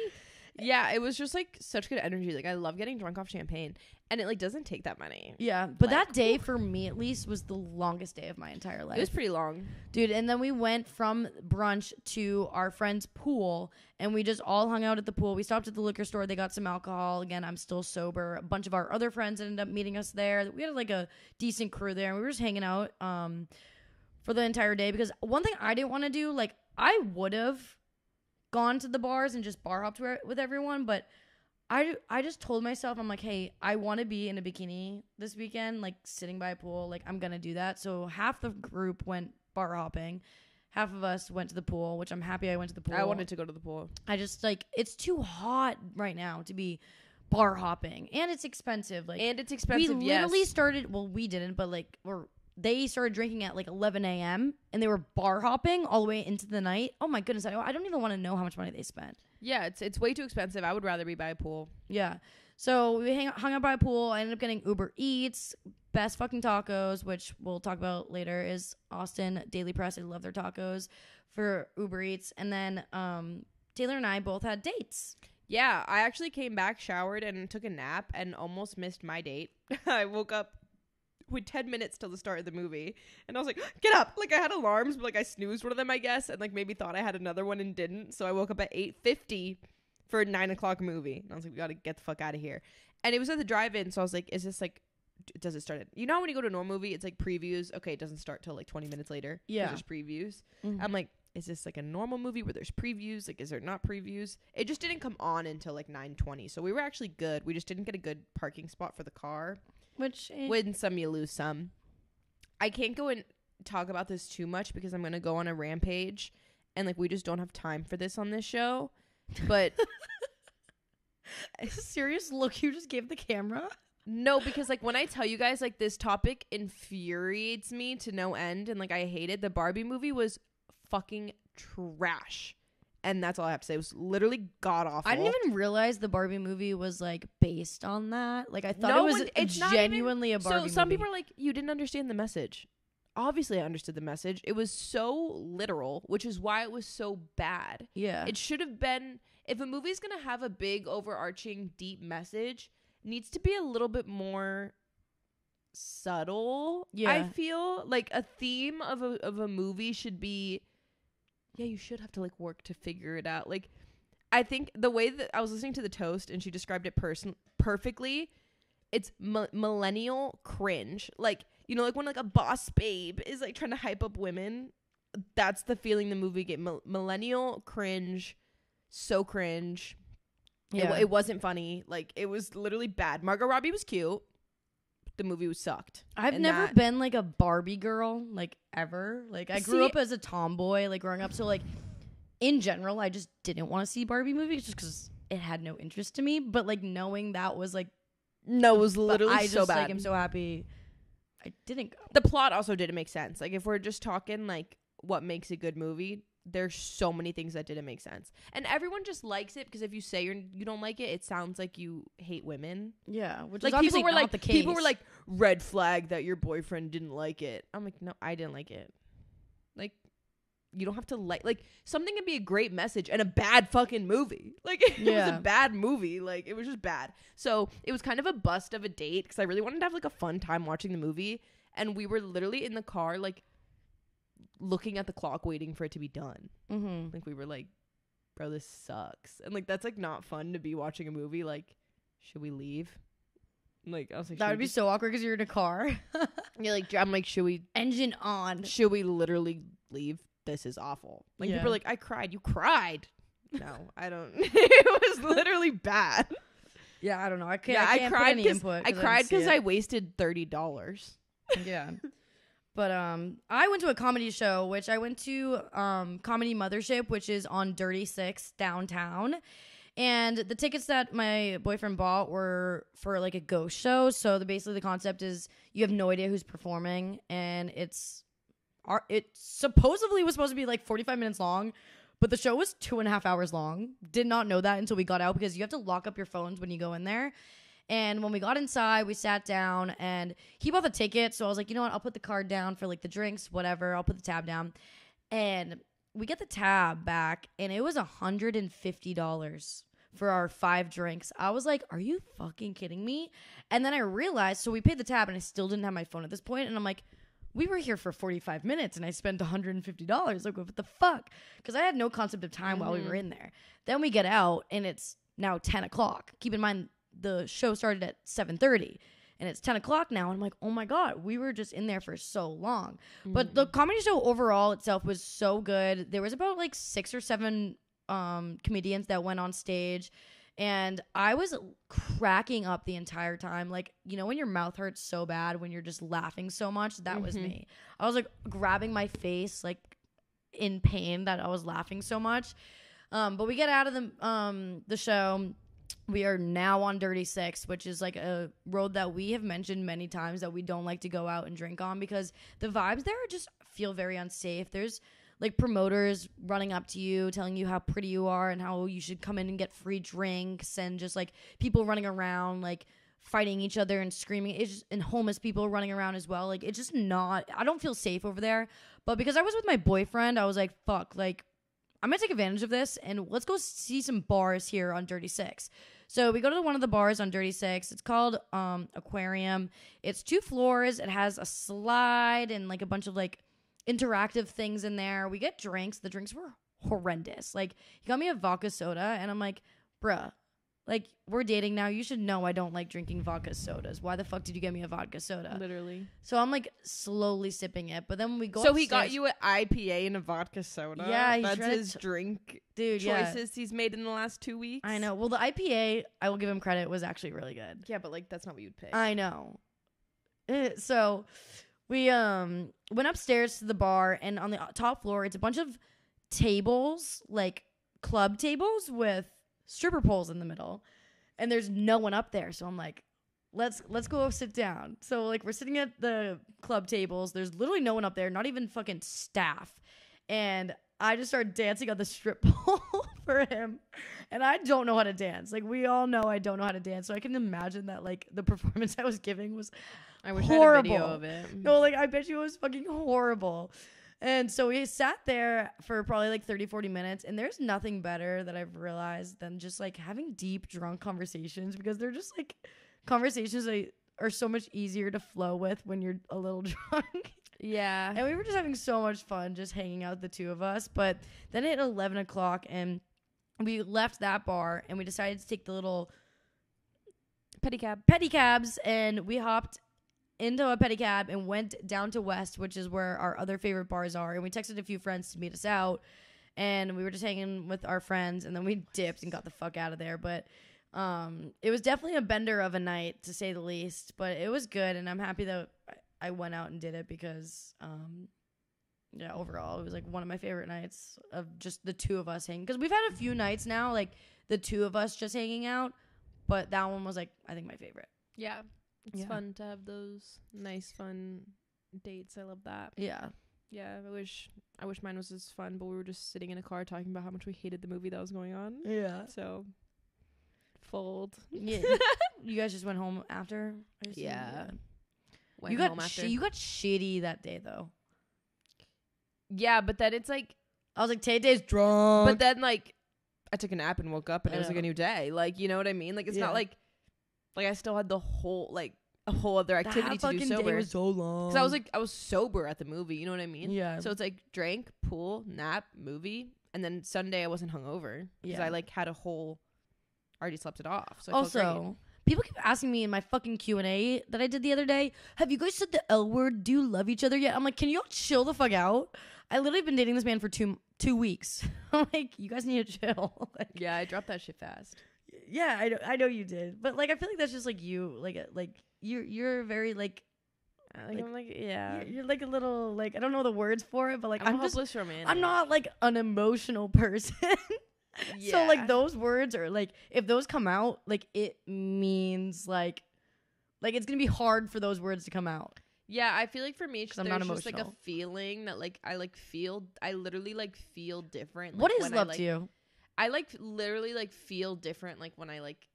Yeah, it was just like such good energy. Like I love getting drunk off champagne, and it like doesn't take that many. Yeah, but that day for me at least was the longest day of my entire life. It was pretty long, dude. And then we went from brunch to our friend's pool, and we just all hung out at the pool. We stopped at the liquor store. They got some alcohol. Again, I'm still sober. A bunch of our other friends ended up meeting us there. We had like a decent crew there, and we were just hanging out for the entire day. Because one thing I didn't want to do, like I would have gone to the bars and just bar hopped with everyone, but I just told myself, I'm like, hey, I want to be in a bikini this weekend, like sitting by a pool. Like I'm gonna do that. So half the group went bar hopping, half of us went to the pool, which I'm happy I went to the pool. I wanted to go to the pool. I just like, it's too hot right now to be bar hopping, and it's expensive. Like, and it's expensive. We literally started. Well, we didn't, but like they started drinking at like 11 a.m. and they were bar hopping all the way into the night. Oh my goodness. I don't even want to know how much money they spent. Yeah, it's way too expensive. I would rather be by a pool. Yeah. So we hung out by a pool. I ended up getting Uber Eats, best fucking tacos, which we'll talk about later, is Austin Daily Press. I love their tacos for Uber Eats. And then Taylor and I both had dates. Yeah, I actually came back, showered, and took a nap and almost missed my date. I woke up with 10 minutes till the start of the movie, and I was like, get up. Like I had alarms, but like I snoozed one of them, I guess, and like maybe thought I had another one and didn't. So I woke up at 8:50 for a 9 o'clock movie, and I was like, we gotta get the fuck out of here. And it was at the drive-in, so I was like, is this like, does it start at, you know, when you go to a normal movie, it's like previews. Okay, it doesn't start till like 20 minutes later. Yeah, there's previews. I'm like, is this like a normal movie where there's previews? Like, is there not previews? It just didn't come on until like 9:20, so we were actually good. We just didn't get a good parking spot for the car. Which win some, you lose some. I can't go and talk about this too much because I'm going to go on a rampage, and like we just don't have time for this on this show. But a serious look you just gave the camera? No, because like when I tell you guys like this topic infuriates me to no end, and like I hate it. The Barbie movie was fucking trash. And that's all I have to say. It was literally god awful. I didn't even realize the Barbie movie was like based on that. Like I thought it's genuinely a Barbie movie. So some people are like, you didn't understand the message. Obviously I understood the message. It was so literal, which is why it was so bad. Yeah. It should have been, if a movie's going to have a big overarching deep message, it needs to be a little bit more subtle. Yeah. I feel like a theme of a movie should be, yeah, you should have to like work to figure it out. Like, I think the way that I was listening to The Toast and she described it perfectly, it's millennial cringe. Like, you know, like when like a boss babe is like trying to hype up women. That's the feeling the movie gave. Millennial cringe, so cringe. Yeah, it wasn't funny. Like, it was literally bad. Margot Robbie was cute. The movie was sucked. I've never been like a Barbie girl, like ever. Like I grew up as a tomboy, like growing up. So like in general, I just didn't want to see Barbie movies just because it had no interest to me. But like knowing that was like, no, it was literally so bad. Like, I'm so happy I didn't go. The plot also didn't make sense. Like if we're just talking like what makes a good movie, there's so many things that didn't make sense. And everyone just likes it because if you say you don't like it, it sounds like you hate women. Yeah, which like is obviously people were not like the case. People were like, red flag that your boyfriend didn't like it. I'm like, no, I didn't like it. Like, you don't have to like something can be a great message and a bad fucking movie. Like it was a bad movie. Like it was just bad. So it was kind of a bust of a date because I really wanted to have like a fun time watching the movie. And we were literally in the car, like looking at the clock, waiting for it to be done. Mm-hmm. Like we were like, bro, this sucks. And like, that's like not fun to be watching a movie. Like, should we leave? Like, I was like, that would be so awkward because you're in a car. Yeah, like, I'm like, should we engine on? Should we literally leave? This is awful. Like, people are like, I cried. You cried? No, I don't. It was literally bad. Yeah, I don't know. I cried because I wasted $30. Yeah. But I went to a comedy show, which I went to Comedy Mothership, which is on Dirty Six downtown. And the tickets that my boyfriend bought were for like a ghost show. So basically the concept is you have no idea who's performing, and it supposedly was supposed to be like 45 minutes long, but the show was 2.5 hours long. Did not know that until we got out because you have to lock up your phones when you go in there. And when we got inside, we sat down and he bought the ticket. So I was like, you know what? I'll put the card down for like the drinks, whatever. I'll put the tab down. And we get the tab back and it was $150 for our 5 drinks. I was like, are you fucking kidding me? And then I realized, so we paid the tab and I still didn't have my phone at this point. And I'm like, we were here for 45 minutes and I spent $150. Like, what the fuck? Because I had no concept of time while we were in there. Then we get out and it's now 10 o'clock. Keep in mind, the show started at 7:30 and it's 10 o'clock now. And I'm like, oh my God, we were just in there for so long. But the comedy show overall itself was so good. There was about like 6 or 7 comedians that went on stage. And I was cracking up the entire time. Like, you know, when your mouth hurts so bad when you're just laughing so much, that was me. I was like grabbing my face, like in pain that I was laughing so much. But we get out of the show. We are now on Dirty Six, which is like a road that we have mentioned many times that we don't like to go out and drink on because the vibes there just feel very unsafe. There's like promoters running up to you, telling you how pretty you are and how you should come in and get free drinks, and just like people running around, like fighting each other and screaming. It's just, and homeless people running around as well. Like, it's just not, I don't feel safe over there. But because I was with my boyfriend, I was like, fuck, like, I'm gonna take advantage of this and let's go see some bars here on Dirty Six. So we go to one of the bars on Dirty Six. It's called Aquarium. It's 2 floors. It has a slide and like a bunch of like interactive things in there. We get drinks. The drinks were horrendous. Like, he got me a vodka soda and I'm like, bruh, like, we're dating now. You should know I don't like drinking vodka sodas. Why the fuck did you get me a vodka soda? Literally. So I'm like slowly sipping it. But then when we go So upstairs, he got you an IPA and a vodka soda? Yeah. That's his drink choices he's made in the last 2 weeks? I know. Well, the IPA, I will give him credit, was actually really good. Yeah, but like, that's not what you'd pick. I know. So we went upstairs to the bar, and on the top floor, it's a bunch of tables, like club tables with stripper poles in the middle. And there's no one up there. So I'm like, let's go sit down. So like, we're sitting at the club tables. There's literally no one up there, not even fucking staff. And I just started dancing on the strip pole for him. And I don't know how to dance. Like, we all know I don't know how to dance. So I can imagine that like the performance I was giving was I wish horrible. I had a video of it. No, like, I bet you it was fucking horrible. And so we sat there for probably like 30, 40 minutes. And there's nothing better that I've realized than just like having deep, drunk conversations, because they're just like conversations that are so much easier to flow with when you're a little drunk. Yeah. And we were just having so much fun just hanging out, the two of us. But then at 11 o'clock, and we left that bar and we decided to take the little pedicabs, and we hopped into a pedicab and went down to West, which is where our other favorite bars are. And we texted a few friends to meet us out, and we were just hanging with our friends, and then we dipped and got the fuck out of there. But it was definitely a bender of a night, to say the least, but it was good. And I'm happy that I went out and did it, because yeah, overall it was like one of my favorite nights of just the two of us hanging, because we've had a few nights now, like the two of us just hanging out, but that one was like, I think, my favorite. Yeah. It's fun to have those nice, fun dates. I love that. Yeah. Yeah, I wish mine was as fun, but we were just sitting in a car talking about how much we hated the movie that was going on. Yeah. So, fold. Yeah. You guys just went home after? Yeah. You got shitty that day, though. Yeah, but then it's like, I was like, Tay-Tay's drunk. But then like I took a nap and woke up and it was like a new day. Like, you know what I mean? Like, it's not like I still had the whole like a whole other activity to do sober. Day was so long. Because I was sober at the movie. You know what I mean? Yeah. So it's like drank, pool, nap, movie, and then Sunday I wasn't hungover because I like had a whole already slept it off. So I felt great. People keep asking me in my fucking Q&A that I did the other day, have you guys said the L word? Do you love each other yet? I'm like, can you all chill the fuck out? I literally been dating this man for two weeks. I'm like, you guys need to chill. Like, yeah, I dropped that shit fast. Yeah, I know you did. But like, I feel like that's just like you. Like you're very like I'm like, yeah. You're like a little like, I don't know the words for it, but like I'm hopeless romantic. I'm not like an emotional person. Yeah. So like those words are like, if those come out, like it means like it's gonna be hard for those words to come out. Yeah, I feel like for me, it's there's just like a feeling that like I literally like feel different. Like, what is love to you? I like literally like feel different like when I like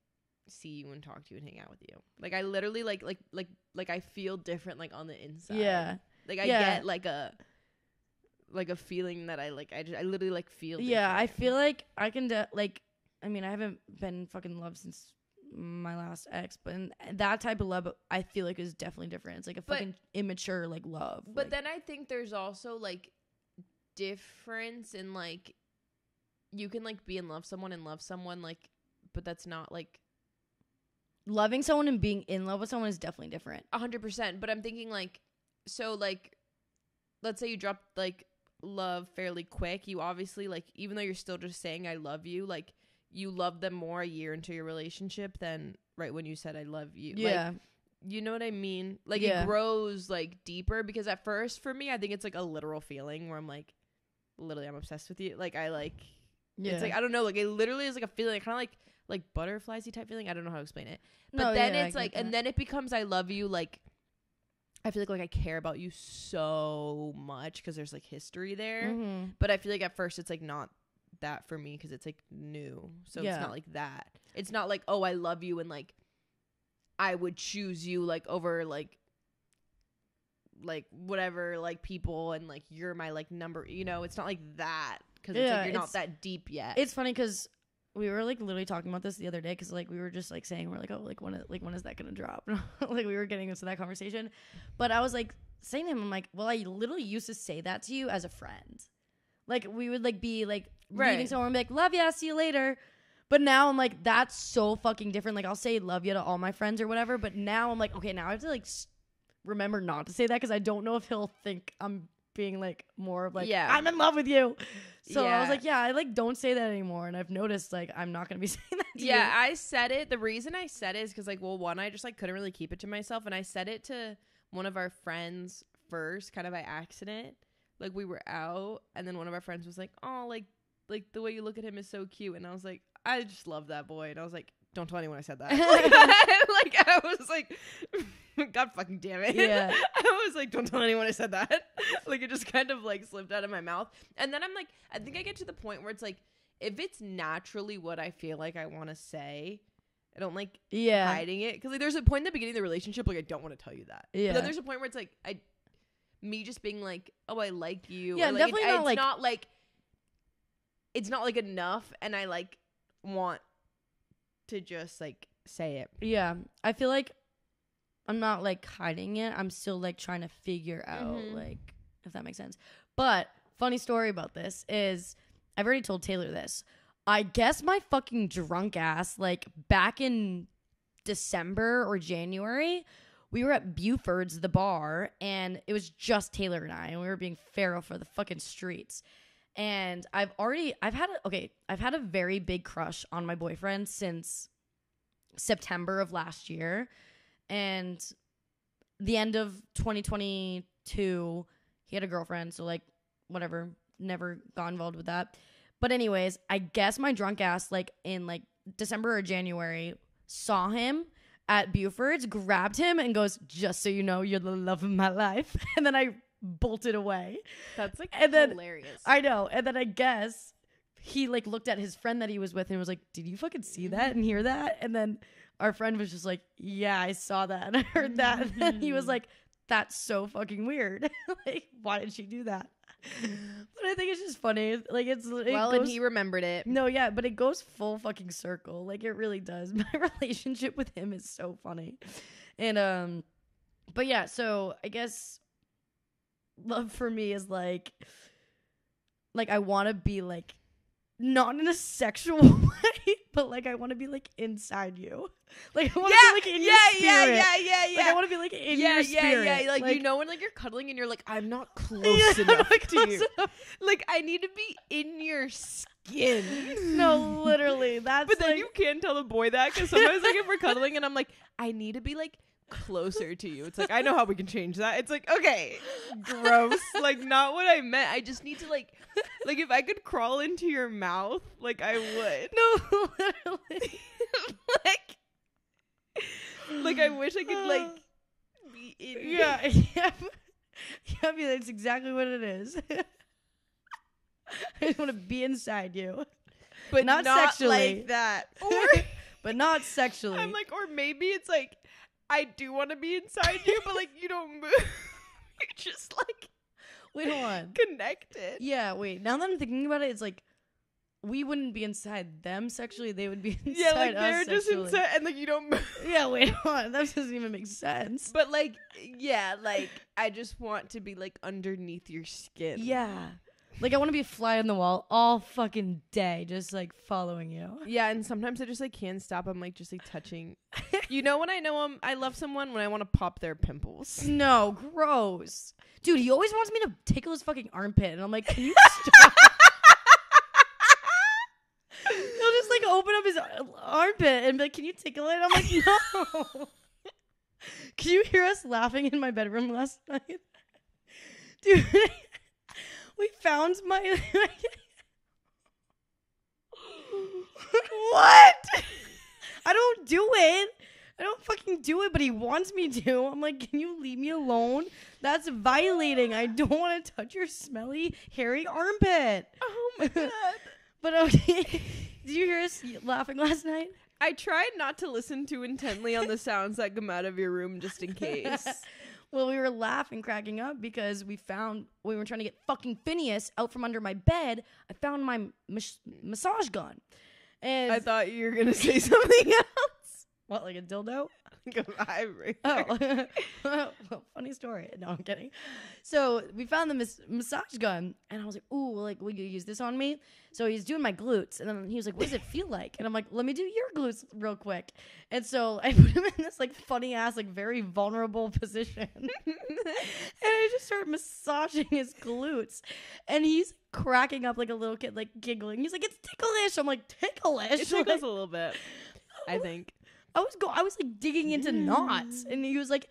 see you and talk to you and hang out with you. Like I literally like I feel different like on the inside. Yeah. Like I get like a feeling that I literally like feel different. Yeah, I feel like I can I mean, I haven't been fucking in love since my last ex, but that type of love I feel like is definitely different. It's like a fucking immature like love. But like, then I think there's also like difference in like you can like be in love someone and love someone like, but that's not like loving someone and being in love with someone is definitely different. 100%. But I'm thinking like, so like, let's say you drop like love fairly quick. You obviously like, even though you're still just saying I love you, like you love them more a year into your relationship than right when you said I love you. Yeah. Like, you know what I mean? Like it grows like deeper because at first for me, I think it's like a literal feeling where I'm like, literally I'm obsessed with you. Like I like, it's like, I don't know, like it literally is like a feeling kind of like butterfliesy type feeling. I don't know how to explain it. But then it's like, and then it becomes I love you. Like I feel like I care about you so much because there's like history there. Mm-hmm. But I feel like at first it's like not that for me because it's like new. So it's not like that. It's not like, oh, I love you and like I would choose you like over like whatever like people and like you're my like number, you know. It's not like that because it's like you're not that deep yet. It's funny because we were like literally talking about this the other day because like we were just like saying we're like, oh, like when is that gonna drop? Like we were getting into that conversation, but I was like saying to him, I'm like, well, I literally used to say that to you as a friend. Like we would like be like meeting someone and be like, love ya, see you later. But now I'm like, that's so fucking different. Like I'll say love you to all my friends or whatever, but now I'm like, okay, now I have to like remember not to say that because I don't know if he'll think I'm being like more of like, I'm in love with you. So I was like, I like don't say that anymore. And I've noticed like I'm not gonna be saying that to you. I said it. The reason I said it is because like, well, one, I just like couldn't really keep it to myself, and I said it to one of our friends first, kind of by accident. Like we were out, and then one of our friends was like, oh, like the way you look at him is so cute, and I was like, I just love that boy, and I was like, don't tell anyone I said that. Like I was like, God fucking damn it. Yeah. I was like, don't tell anyone I said that. Like it just kind of like slipped out of my mouth. And then I'm like, I think I get to the point where it's like, if it's naturally what I feel like I want to say, I don't like hiding it. Because like there's a point in the beginning of the relationship, like I don't want to tell you that. Yeah. But then there's a point where it's like, me just being like, oh, I like you. Yeah, or, like, definitely not it's like. not like, it's not like enough. And I like want to just like say it. Yeah. I feel like I'm not like hiding it. I'm still like trying to figure out like if that makes sense. But funny story about this is I've already told Taylor this. I guess my fucking drunk ass like back in December or January, we were at Buford's, the bar, and it was just Taylor and I, and we were being feral for the fucking streets. And I've had a very big crush on my boyfriend since September of last year. And the end of 2022, he had a girlfriend, so like whatever, never got involved with that. But anyways, I guess my drunk ass like in like December or January saw him at Buford's, grabbed him and goes, just so you know, you're the love of my life. And then I bolted away. That's like hilarious. I know. And then I guess he like looked at his friend that he was with and was like, did you fucking see that and hear that? And then our friend was just like, yeah, I saw that and I heard that. And he was like, that's so fucking weird. Like, why did she do that? But I think it's just funny. Like And he remembered it. No, yeah, but it goes full fucking circle. Like it really does. My relationship with him is so funny. And but yeah, so I guess love for me is like I want to be like not in a sexual way, but like I want to be like inside you. Like I want to be like in your spirit. Yeah. Like I want to be like in your spirit. Yeah. Like you know when like you're cuddling and you're like, I'm not close enough to you. Like I need to be in your skin. No, literally. That's But then like, you can't tell the boy that because sometimes like if we're cuddling and I'm like, I need to be like closer to you. It's like I know how we can change that. It's like, okay, gross. Like not what I meant. I just need to like if I could crawl into your mouth, like I would. No, literally. like I wish I could like be in yeah. That's exactly what it is. I just want to be inside you, but not sexually. Like that. Or but not sexually. I'm like, or maybe it's like I do want to be inside you, but like you don't move. You're just like wait, hold on. Connected. Yeah, wait. Now that I'm thinking about it, it's like we wouldn't be inside them sexually. They would be inside yeah, like us they're just sexually. inside, and like you don't move. Yeah, wait, hold on. That doesn't even make sense. But like, yeah, like I just want to be like underneath your skin. Yeah. Like I want to be a fly on the wall all fucking day, just like following you. Yeah, and sometimes I just like can't stop. I'm like just like touching. You know when I love someone when I want to pop their pimples. No, gross. Dude, he always wants me to tickle his fucking armpit, and I'm like, can you stop? He'll just like open up his armpit and be like, can you tickle it? I'm like, no. Can you hear us laughing in my bedroom last night? Dude, we found my... What? I don't do it. I don't fucking do it, but he wants me to. I'm like, can you leave me alone? That's violating. I don't want to touch your smelly, hairy armpit. Oh my god. But okay. Did you hear us laughing last night? I tried not to listen too intently on the sounds that come out of your room just in case. Well, we were laughing, cracking up because we were trying to get fucking Phineas out from under my bed. I found my massage gun. And I thought you were going to say something else. What, like a dildo? Like a vibrator. Oh, well, funny story. No, I'm kidding. So we found the massage gun, and I was like, "Ooh, like, will you use this on me?" So he's doing my glutes, and then he was like, "What does it feel like?" And I'm like, "Let me do your glutes real quick." And so I put him in this like funny ass, like very vulnerable position, and I just started massaging his glutes, and he's cracking up like a little kid, like giggling. He's like, "It's ticklish." I'm like, "Ticklish?" It tickles a little bit, I think. I was like digging into knots, and he was like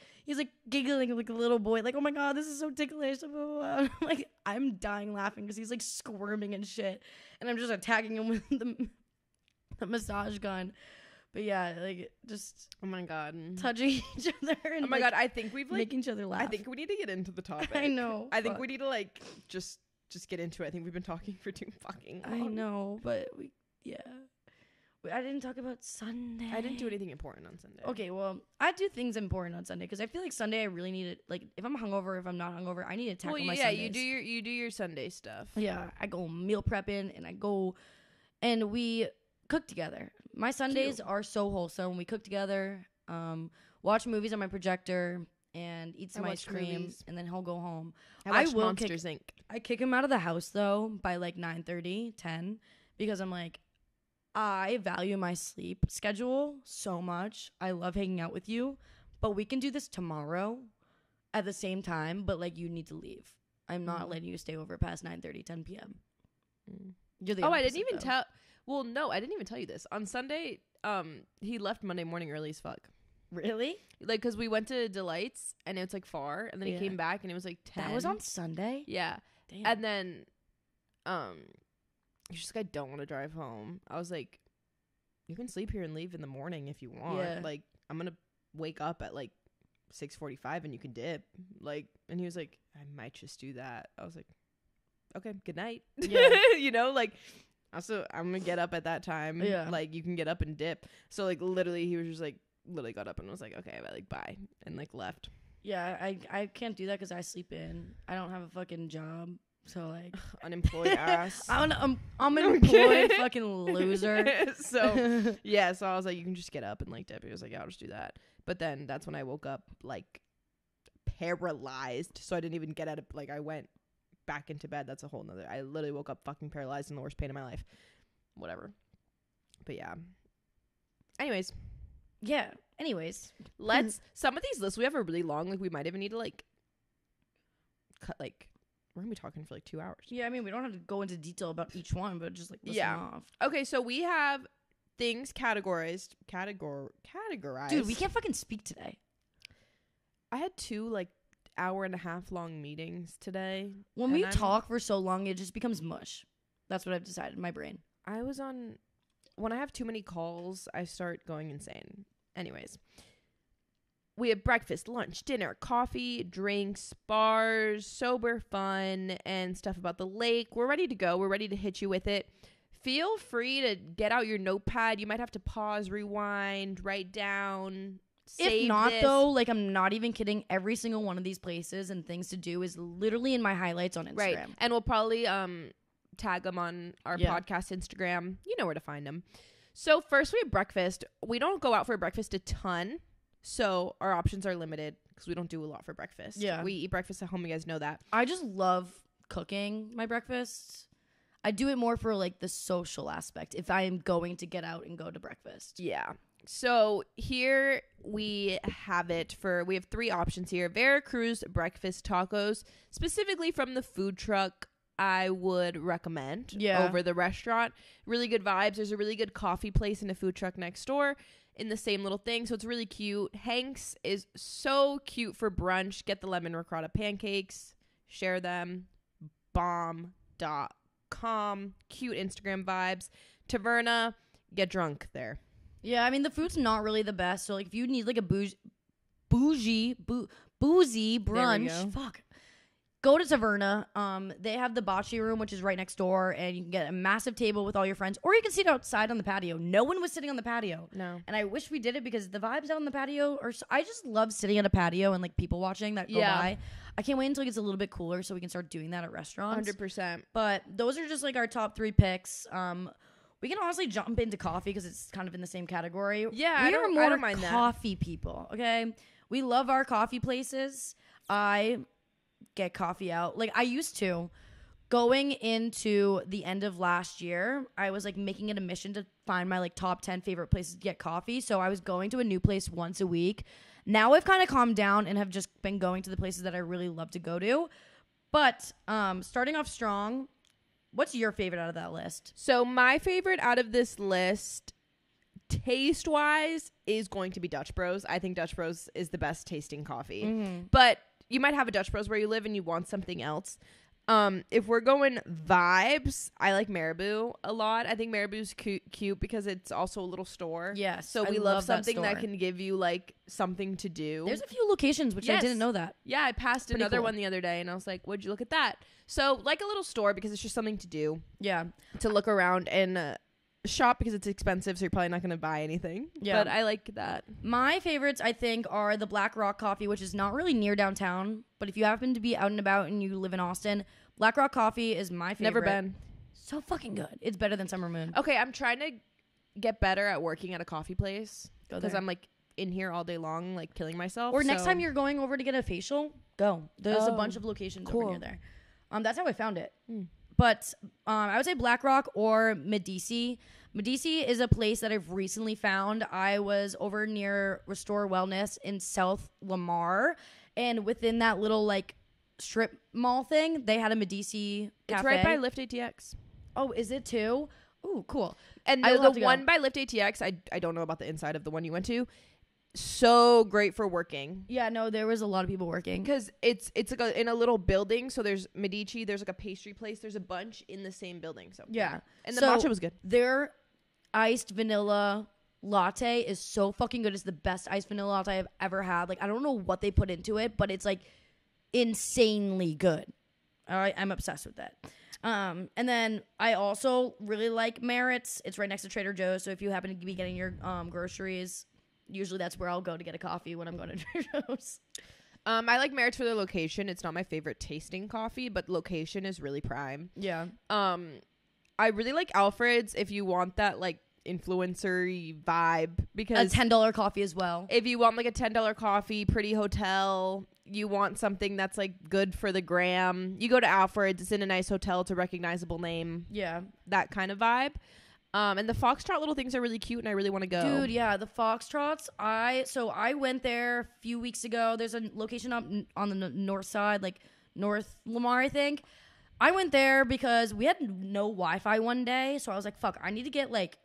giggling like a little boy, like, "Oh my god, this is so ticklish." Blah, blah, blah. I'm like, I'm dying laughing because he's like squirming and shit, and I'm just attacking him with the massage gun. But yeah, like just oh my god, touching each other. And, oh my god, I think we've like making each other laugh. I think we need to get into the topic. I know. I think we need to like just get into it. I think we've been talking for too fucking long. I know, but I didn't talk about Sunday. I didn't do anything important on Sunday. Okay, well, I do things important on Sunday because I feel like Sunday I really need it. Like, if I'm hungover, if I'm not hungover, I need to tackle my Sundays. Yeah, you do your Sunday stuff. Yeah, I go meal prepping and we cook together. My Sundays are so wholesome. We cook together, watch movies on my projector, and eat some ice cream, and then he'll go home. I watch Monsters Inc. I kick him out of the house though by like 9:30, 10, because I'm like, I value my sleep schedule so much. I love hanging out with you, but we can do this tomorrow at the same time, but like you need to leave. I'm not letting you stay over past 9:30, 10 p.m. You're the I didn't even though. tell. Well, no, I didn't even tell you this. On Sunday, he left Monday morning early as fuck. Really? Like, because we went to Delight's, and it's like far, and then he came back, and it was like 10. That was on Sunday? Yeah. Damn. And then, he's just like, I don't want to drive home. I was like, you can sleep here and leave in the morning if you want. Yeah. Like, I'm going to wake up at like 6:45 and you can dip. Like, and he was like, I might just do that. I was like, okay, good night. Yeah. You know, like, also, I'm going to get up at that time. Yeah. Like, you can get up and dip. So, like, literally, he was just like, literally got up and was like, okay, like, bye. And, like, left. Yeah, I can't do that because I sleep in. I don't have a fucking job. So like unemployed ass. I'm an employed fucking loser. So yeah, so I was like, you can just get up, and like Debbie was like, yeah, I'll just do that. But then that's when I woke up like paralyzed. So I didn't even get out of like I went back into bed. That's a whole nother. I literally woke up fucking paralyzed in the worst pain of my life. Whatever. But yeah. Anyways. Let's some of these lists we have are really long. Like we might even need to like cut like we're gonna be talking for like 2 hours. Yeah, I mean we don't have to go into detail about each one, but just like list them off. Okay, so we have things categorized. Dude, we can't fucking speak today. I had 2 like hour-and-a-half long meetings today. When we talk for so long, it just becomes mush. That's what I've decided in my brain. When I have too many calls, I start going insane. Anyways, we have breakfast, lunch, dinner, coffee, drinks, bars, sober fun, and stuff about the lake. We're ready to go. We're ready to hit you with it. Feel free to get out your notepad. You might have to pause, rewind, write down, save If not, this. though, like I'm not even kidding. Every single one of these places and things to do is literally in my highlights on Instagram. Right. And we'll probably tag them on our podcast Instagram. You know where to find them. So first we have breakfast. We don't go out for breakfast a ton, so our options are limited because we don't do a lot for breakfast. Yeah. We eat breakfast at home. You guys know that. I just love cooking my breakfasts. I do it more for like the social aspect if I am going to get out and go to breakfast. Yeah. So here we have it we have 3 options here. Veracruz breakfast tacos, specifically from the food truck. I would recommend over the restaurant. Really good vibes. There's a really good coffee place and a food truck next door in the same little thing. So it's really cute. Hank's is so cute for brunch. Get the lemon ricotta pancakes. Share them. Bomb.com. Cute Instagram vibes. Taverna. Get drunk there. Yeah, I mean, the food's not really the best. So like if you need like a boozy brunch, go to Taverna. They have the bocce room, which is right next door, and you can get a massive table with all your friends, or you can sit outside on the patio. No one was sitting on the patio. No. And I wish we did it because the vibes out on the patio I just love sitting on a patio and like people watching that go by. I can't wait until it gets a little bit cooler so we can start doing that at restaurants. 100%. But those are just like our top 3 picks. We can honestly jump into coffee because it's kind of in the same category. Yeah, I don't mind that. Coffee people, okay? We love our coffee places. I get coffee out. Like I used to. Going into the end of last year, I was like making it a mission to find my like top 10 favorite places to get coffee. So I was going to a new place once a week. Now I've kind of calmed down and have just been going to the places that I really love to go to. But starting off strong, what's your favorite out of that list? So my favorite out of this list, taste-wise, is going to be Dutch Bros. I think Dutch Bros is the best tasting coffee. Mm-hmm. But you might have a Dutch Bros where you live and you want something else. If we're going vibes, I like Marabou a lot. I think Marabou's cute because it's also a little store. Yes. So we love something that can give you like something to do. There's a few locations, which I didn't know that. Yeah, I passed another one the other day and I was like, would you look at that? So like a little store because it's just something to do. Yeah. To look around and shop because it's expensive, so you're probably not going to buy anything. Yeah. But I like that. My favorites, I think, are the Black Rock Coffee, which is not really near downtown. But if you happen to be out and about and you live in Austin, Black Rock Coffee is my favorite. Never been. So fucking good. It's better than Summer Moon. Okay, I'm trying to get better at working at a coffee place because I'm like in here all day long, like killing myself. Or next time you're going over to get a facial, go. There's a bunch of locations over near there. That's how I found it. But I would say Black Rock or Medici. Medici is a place that I've recently found. I was over near Restore Wellness in South Lamar, and within that little like strip mall thing, they had a Medici cafe. It's right by Lyft ATX. Oh, is it too? Ooh, cool. And the one by Lyft ATX, I don't know about the inside of the one you went to. So great for working. Yeah, no, there was a lot of people working because it's like in a little building. So there's Medici, there's like a pastry place, there's a bunch in the same building. So yeah, and the matcha was good. Their iced vanilla latte is so fucking good. It's the best iced vanilla latte I've ever had. Like I don't know what they put into it, but it's like insanely good. I'm obsessed with that. And then I also really like Merritt's. It's right next to Trader Joe's. So if you happen to be getting your groceries, usually that's where I'll go to get a coffee when I'm going to Trader Joe's. I like Merritt's for their location. It's not my favorite tasting coffee, but location is really prime. Yeah. I really like Alfred's if you want that like influencer vibe, because a $10 coffee as well. If you want like a $10 coffee, pretty hotel, you want something that's like good for the gram, you go to Alfred's. It's in a nice hotel. It's a recognizable name. Yeah. That kind of vibe. And the Foxtrot little things are really cute, and I really want to go. Dude, yeah, the Foxtrots. I went there a few weeks ago. There's a location up on the north side, like North Lamar, I think. I went there because we had no Wi-Fi one day, so I was like, fuck, I need to get like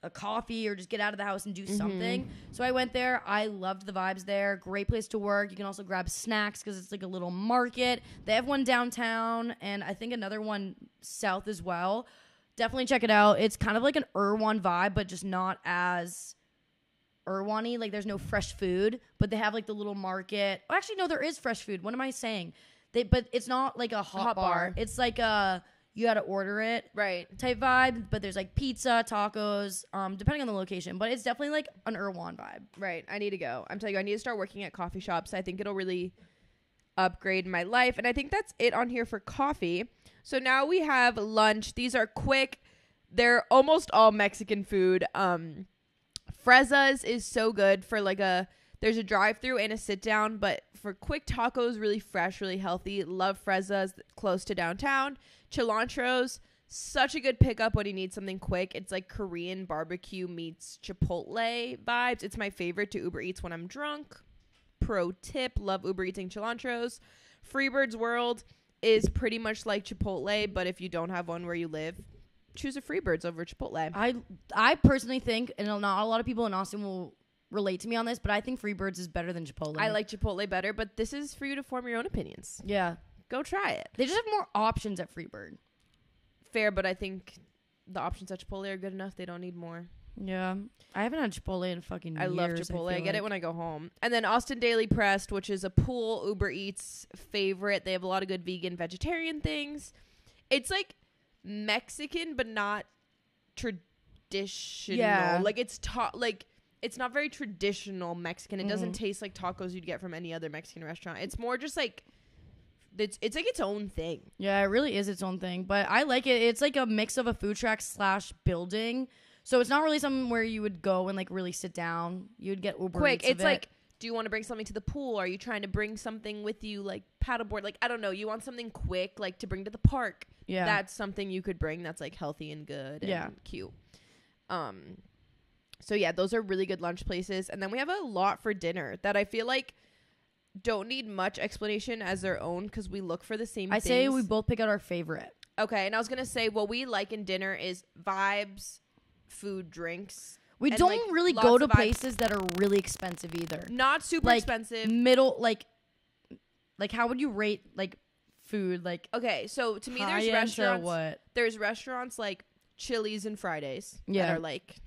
a coffee or just get out of the house and do something. So I went there. I loved the vibes there. Great place to work. You can also grab snacks because it's like a little market. They have one downtown and I think another one south as well. Definitely check it out. It's kind of like an Erewhon vibe, but just not as Erewhon-y. Like there's no fresh food, but they have like the little market. Oh, actually, no, there is fresh food. What am I saying? But it's not like a hot bar. It's like a you got to order it type vibe. But there's like pizza, tacos, depending on the location. But it's definitely like an Erewhon vibe. Right. I need to go. I'm telling you, I need to start working at coffee shops. I think it'll really upgrade my life. And I think that's it on here for coffee. So now we have lunch. These are quick. They're almost all Mexican food. Fresa's is so good for like there's a drive-through and a sit-down, but for quick tacos, really fresh, really healthy. Love Fresa's, close to downtown. Cilantro's, such a good pickup when you need something quick. It's like Korean barbecue meets Chipotle vibes. It's my favorite to Uber Eats when I'm drunk. Pro tip, love Uber Eating Cilantro's. Freebird's World is pretty much like Chipotle, but if you don't have one where you live, choose a Freebird's over Chipotle. I personally think, and not a lot of people in Austin will relate to me on this, but I think Freebird's is better than Chipotle. I like Chipotle better, but this is for you to form your own opinions. Yeah. Go try it. They just have more options at Freebird. Fair, but I think the options at Chipotle are good enough. They don't need more. Yeah. I haven't had Chipotle in fucking years. I love Chipotle. I get it when I go home. And then Austin Daily Pressed, which is a pool Uber Eats favorite. They have a lot of good vegan, vegetarian things. It's like Mexican, but not traditional. Yeah. Like it's it's not very traditional Mexican. It doesn't taste like tacos you'd get from any other Mexican restaurant. It's more just like it's like its own thing. Yeah, it really is its own thing. But I like it. It's like a mix of a food truck / building. So it's not really something where you would go and like really sit down. You would get Uber quick. Eats It's like, do you want to bring something to the pool? Are you trying to bring something with you, like paddleboard? Like, I don't know. You want something quick, like to bring to the park. Yeah. That's something you could bring that's like healthy and good and cute. So yeah, those are really good lunch places. And then we have a lot for dinner that I feel like don't need much explanation as their own because we look for the same things. I say we both pick out our favorite. Okay. And I was going to say what we like in dinner is vibes, food, drinks. We don't like, really go to places that are really expensive either. Not super expensive. Middle, like how would you rate like food? Like, okay, so to me, there's restaurants. What? There's restaurants like Chili's and Fridays that are like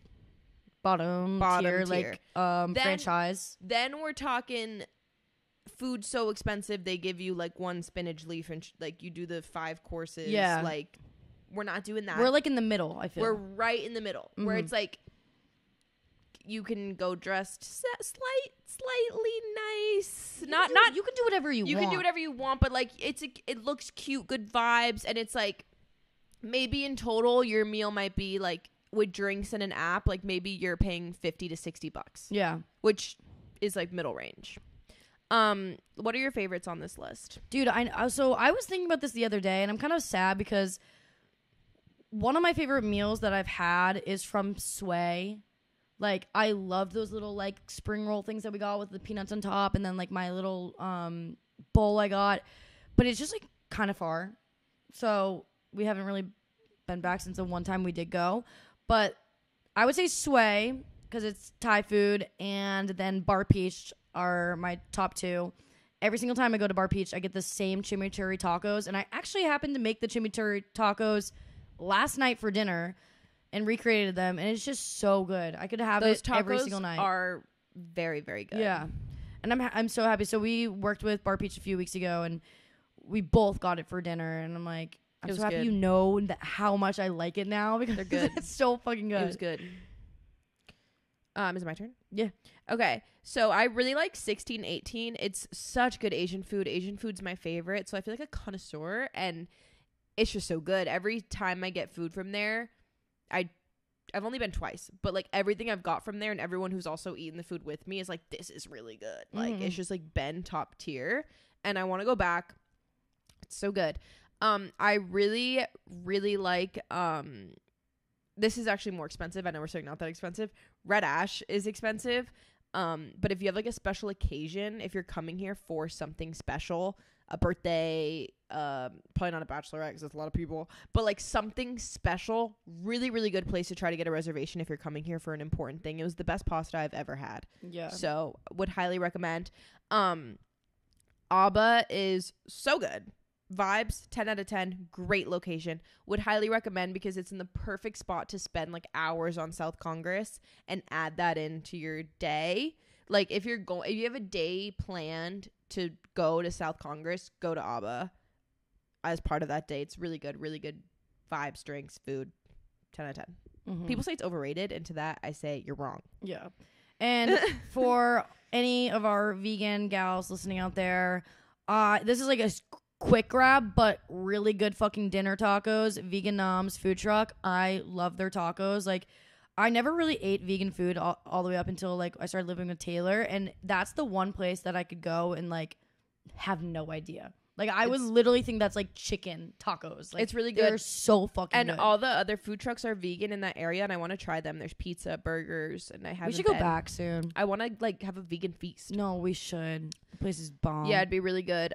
bottom tier, like franchise. Then we're talking food so expensive they give you like one spinach leaf and like you do the 5 courses. Yeah, like we're not doing that. We're like in the middle. I feel we're right in the middle where it's like you can go dressed slightly nice. Not you can do whatever you want. You can do whatever you want, but like it looks cute, good vibes, and it's like maybe in total your meal might be like with drinks and an app, like maybe you're paying $50 to $60. Yeah, which is like middle range. What are your favorites on this list? Dude, so I was thinking about this the other day, and I'm kind of sad because one of my favorite meals that I've had is from Sway. Like, I love those little, like, spring roll things that we got with the peanuts on top, and then, like, my little bowl I got. But it's just, like, kind of far. So we haven't really been back since the one time we did go. But I would say Sway, because it's Thai food, and then Bar Peach are my top 2. Every single time I go to Bar Peach, I get the same chimichurri tacos. And I actually happened to make the chimichurri tacos last night for dinner and recreated them, and it's just so good. I could have it every single night. Those tacos are very, very good. Yeah, and I'm so happy. So we worked with Bar Peach a few weeks ago, and we both got it for dinner, and I'm like, I'm so happy you know how much I like it now because they're good. It's so fucking good. It was good. Is it my turn? Yeah. Okay. So I really like 1618. It's such good Asian food. Asian food's my favorite. So I feel like a connoisseur, and it's just so good. Every time I get food from there, I've only been twice, but like everything I've got from there and everyone who's also eaten the food with me is like, this is really good. Like it's just like been top tier, and I want to go back. It's so good. I really, really like, this is actually more expensive. I know we're saying not that expensive. Red Ash is expensive. But if you have like a special occasion, if you're coming here for something special, a birthday, probably not a bachelorette because that's a lot of people, but like something special, really, really good place to try to get a reservation if you're coming here for an important thing. It was the best pasta I've ever had. Yeah. So would highly recommend. Abba is so good. Vibes, 10 out of 10. Great location. Would highly recommend because it's in the perfect spot to spend like hours on South Congress and add that into your day. Like if you have a day planned to go to South Congress, go to Abba as part of that day. It's really good vibes, drinks, food. 10 out of 10. Mm-hmm. People say it's overrated, and to that I say you're wrong. Yeah. And for any of our vegan gals listening out there, this is like a quick grab, but really good fucking dinner tacos. Vegan Noms food truck. I love their tacos. Like, I never really ate vegan food all the way up until like I started living with Taylor, and that's the one place that I could go and like have no idea. Like, I would literally think that's like chicken tacos. Like, it's really good. They're so fucking good. And all the other food trucks are vegan in that area, and I want to try them. There's pizza, burgers, and I haven't. We should go back soon. I want to like have a vegan feast. No, we should. The place is bomb. Yeah, it'd be really good.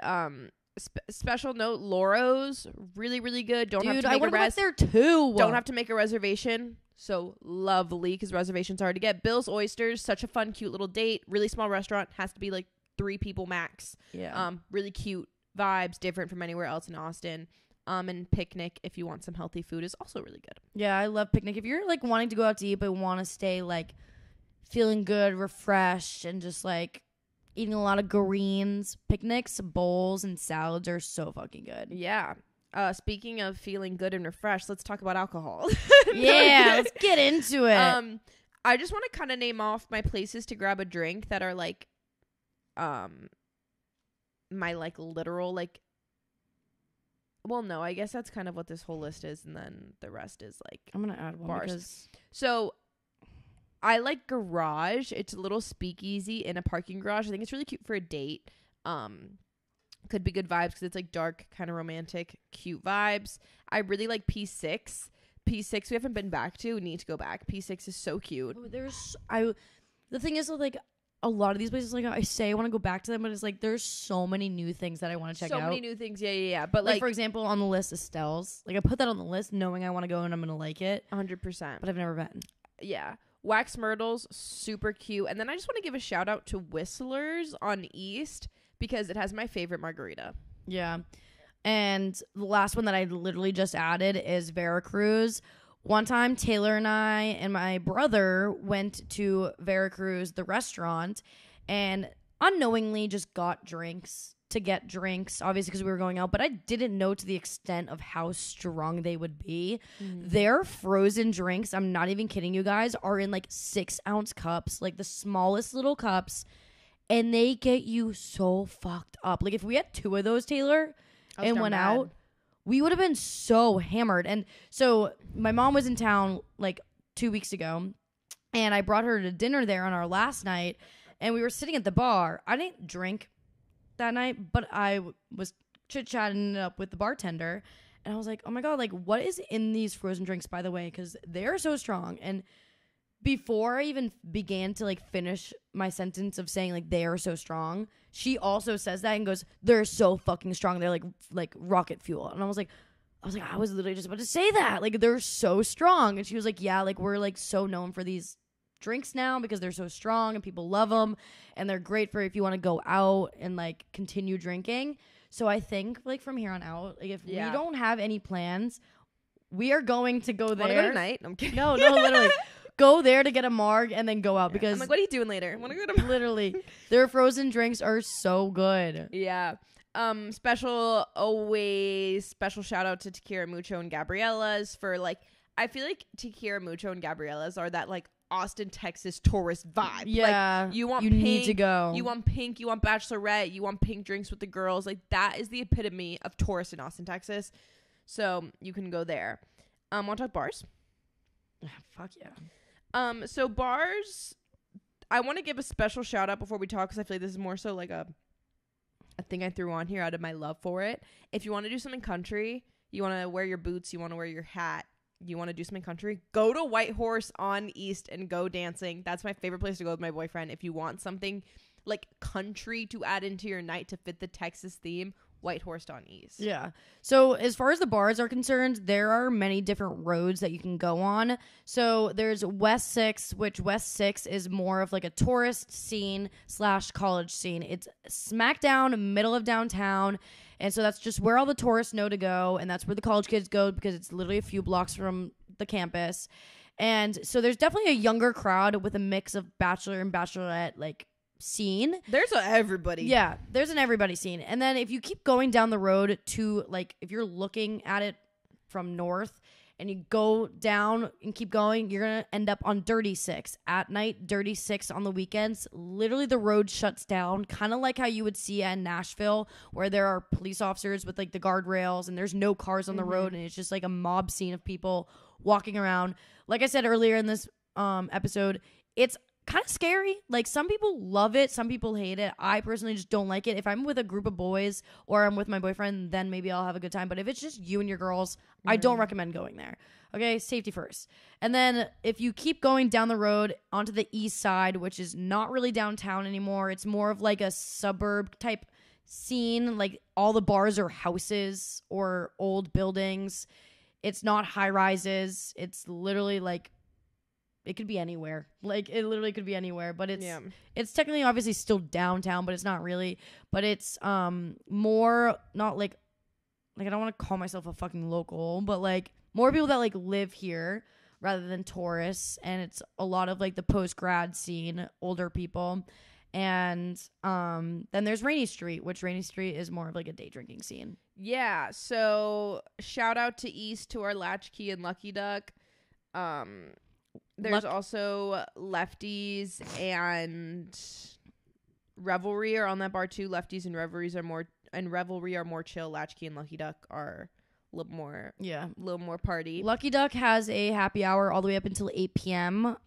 Special note, Loro's really, really good. Don't have to make I want to go back there too. Don't have to make a reservation. So lovely, because reservations are hard to get. Bill's Oysters, such a fun, cute little date. Really small restaurant, has to be like 3 people max. Yeah. Really cute vibes, different from anywhere else in Austin. And Picnic, if you want some healthy food, is also really good. Yeah, I love Picnic. If you're like wanting to go out to eat but want to stay like feeling good, refreshed, and just like eating a lot of greens, Picnic's bowls and salads are so fucking good. Yeah. Speaking of feeling good and refreshed, let's talk about alcohol. Yeah, let's get into it. I just want to kind of name off my places to grab a drink that are like, my like literal like. Well, no, I guess that's kind of what this whole list is, and then the rest is like I'm gonna add one bars. So I like Garage. It's a little speakeasy in a parking garage. I think it's really cute for a date. Could be good vibes because it's like dark, kind of romantic, cute vibes. I really like P6. P6 we haven't been back to. We need to go back. P6 is so cute. Oh, the thing is, like, a lot of these places, like, I say I want to go back to them, but it's like there's so many new things that I want to check out. So many new things. Yeah. But like for example, on the list, Estelle's. Like, I put that on the list knowing I want to go and I'm gonna like it 100%. But I've never been. Yeah. Wax Myrtles, super cute. And then I just want to give a shout out to Whistler's on East because it has my favorite margarita. Yeah. And the last one that I literally just added is Veracruz. One time, Taylor and I and my brother went to Veracruz, the restaurant, and unknowingly just got drinks to get drinks, obviously because we were going out, but I didn't know to the extent of how strong they would be. Their frozen drinks, I'm not even kidding you guys, are in like 6-ounce cups, like the smallest little cups, and they get you so fucked up. Like if we had 2 of those, Taylor, and went out, we would have been so hammered. And so my mom was in town like 2 weeks ago, and I brought her to dinner there on our last night, and we were sitting at the bar. I didn't drink that night, but I was chit-chatting it up with the bartender, and I was like, oh my God, like what is in these frozen drinks, by the way, because they're so strong. And before I even began to like finish my sentence of saying like they are so strong, she also says that and goes, they're so fucking strong, they're like rocket fuel. And I was like I was literally just about to say that, like they're so strong. And she was like, yeah, like we're like so known for these drinks now because they're so strong and people love them, and they're great for if you want to go out and like continue drinking. So I think like from here on out, like if we don't have any plans, we are going to go there. Want to go tonight? I'm kidding. No, literally. Go there to get a marg and then go out because I'm like, what are you doing later? Want to go to literally their frozen drinks are so good. Yeah. Special shout out to Tequila Mucho and Gabriella's for like, I feel like Tequila Mucho and Gabriella's are that like Austin, Texas tourist vibe. Yeah. Like, you want you pink, need to go. You want pink, you want bachelorette, you want pink drinks with the girls. Like, that is the epitome of tourists in Austin, Texas. So you can go there. Want to talk bars? Fuck yeah. So bars, I want to give a special shout out before we talk, because I feel like this is more so like a thing I threw on here out of my love for it. If you want to do something country, you want to wear your boots, you want to wear your hat, you want to do something country, go to White Horse on East and go dancing. That's my favorite place to go with my boyfriend. If you want something like country to add into your night to fit the Texas theme, White Horse on East. Yeah. So as far as the bars are concerned, there are many different roads that you can go on. So there's West 6, which West 6 is more of like a tourist scene / college scene. It's smack down middle of downtown. And so that's just where all the tourists know to go. And that's where the college kids go, because it's literally a few blocks from the campus. And so there's definitely a younger crowd with a mix of bachelor and bachelorette like scene. There's everybody. Yeah, there's an everybody scene. And then if you keep going down the road to, like, if you're looking at it from north and you go down and keep going, you're going to end up on Dirty 6. At night, Dirty 6 on the weekends, literally the road shuts down, kind of like how you would see in Nashville, where there are police officers with, like, the guardrails and there's no cars on the road, and it's just, like, a mob scene of people walking around. Like I said earlier in this episode, it's kind of scary. Like, some people love it, some people hate it. I personally just don't like it. If I'm with a group of boys or I'm with my boyfriend, then maybe I'll have a good time. But if it's just you and your girls, I don't recommend going there. Okay, safety first. And then if you keep going down the road onto the east side, which is not really downtown anymore, it's more of like a suburb type scene. Like, all the bars are houses or old buildings. It's not high rises. It's literally like, it could be anywhere. Like, it literally could be anywhere. But it's technically obviously still downtown, but it's not really. But it's more not like I don't want to call myself a fucking local, but like more people that like live here rather than tourists. And it's a lot of like the post-grad scene, older people. And then there's Rainy Street, which Rainy Street is more of like a day drinking scene. Yeah. So shout out to East, to our Latchkey and Lucky Duck. There's also Lefties and Revelry are on that bar too. Lefties and Revelry are more chill. Latchkey and Lucky Duck are a little more party. Lucky Duck has a happy hour all the way up until 8 p.m.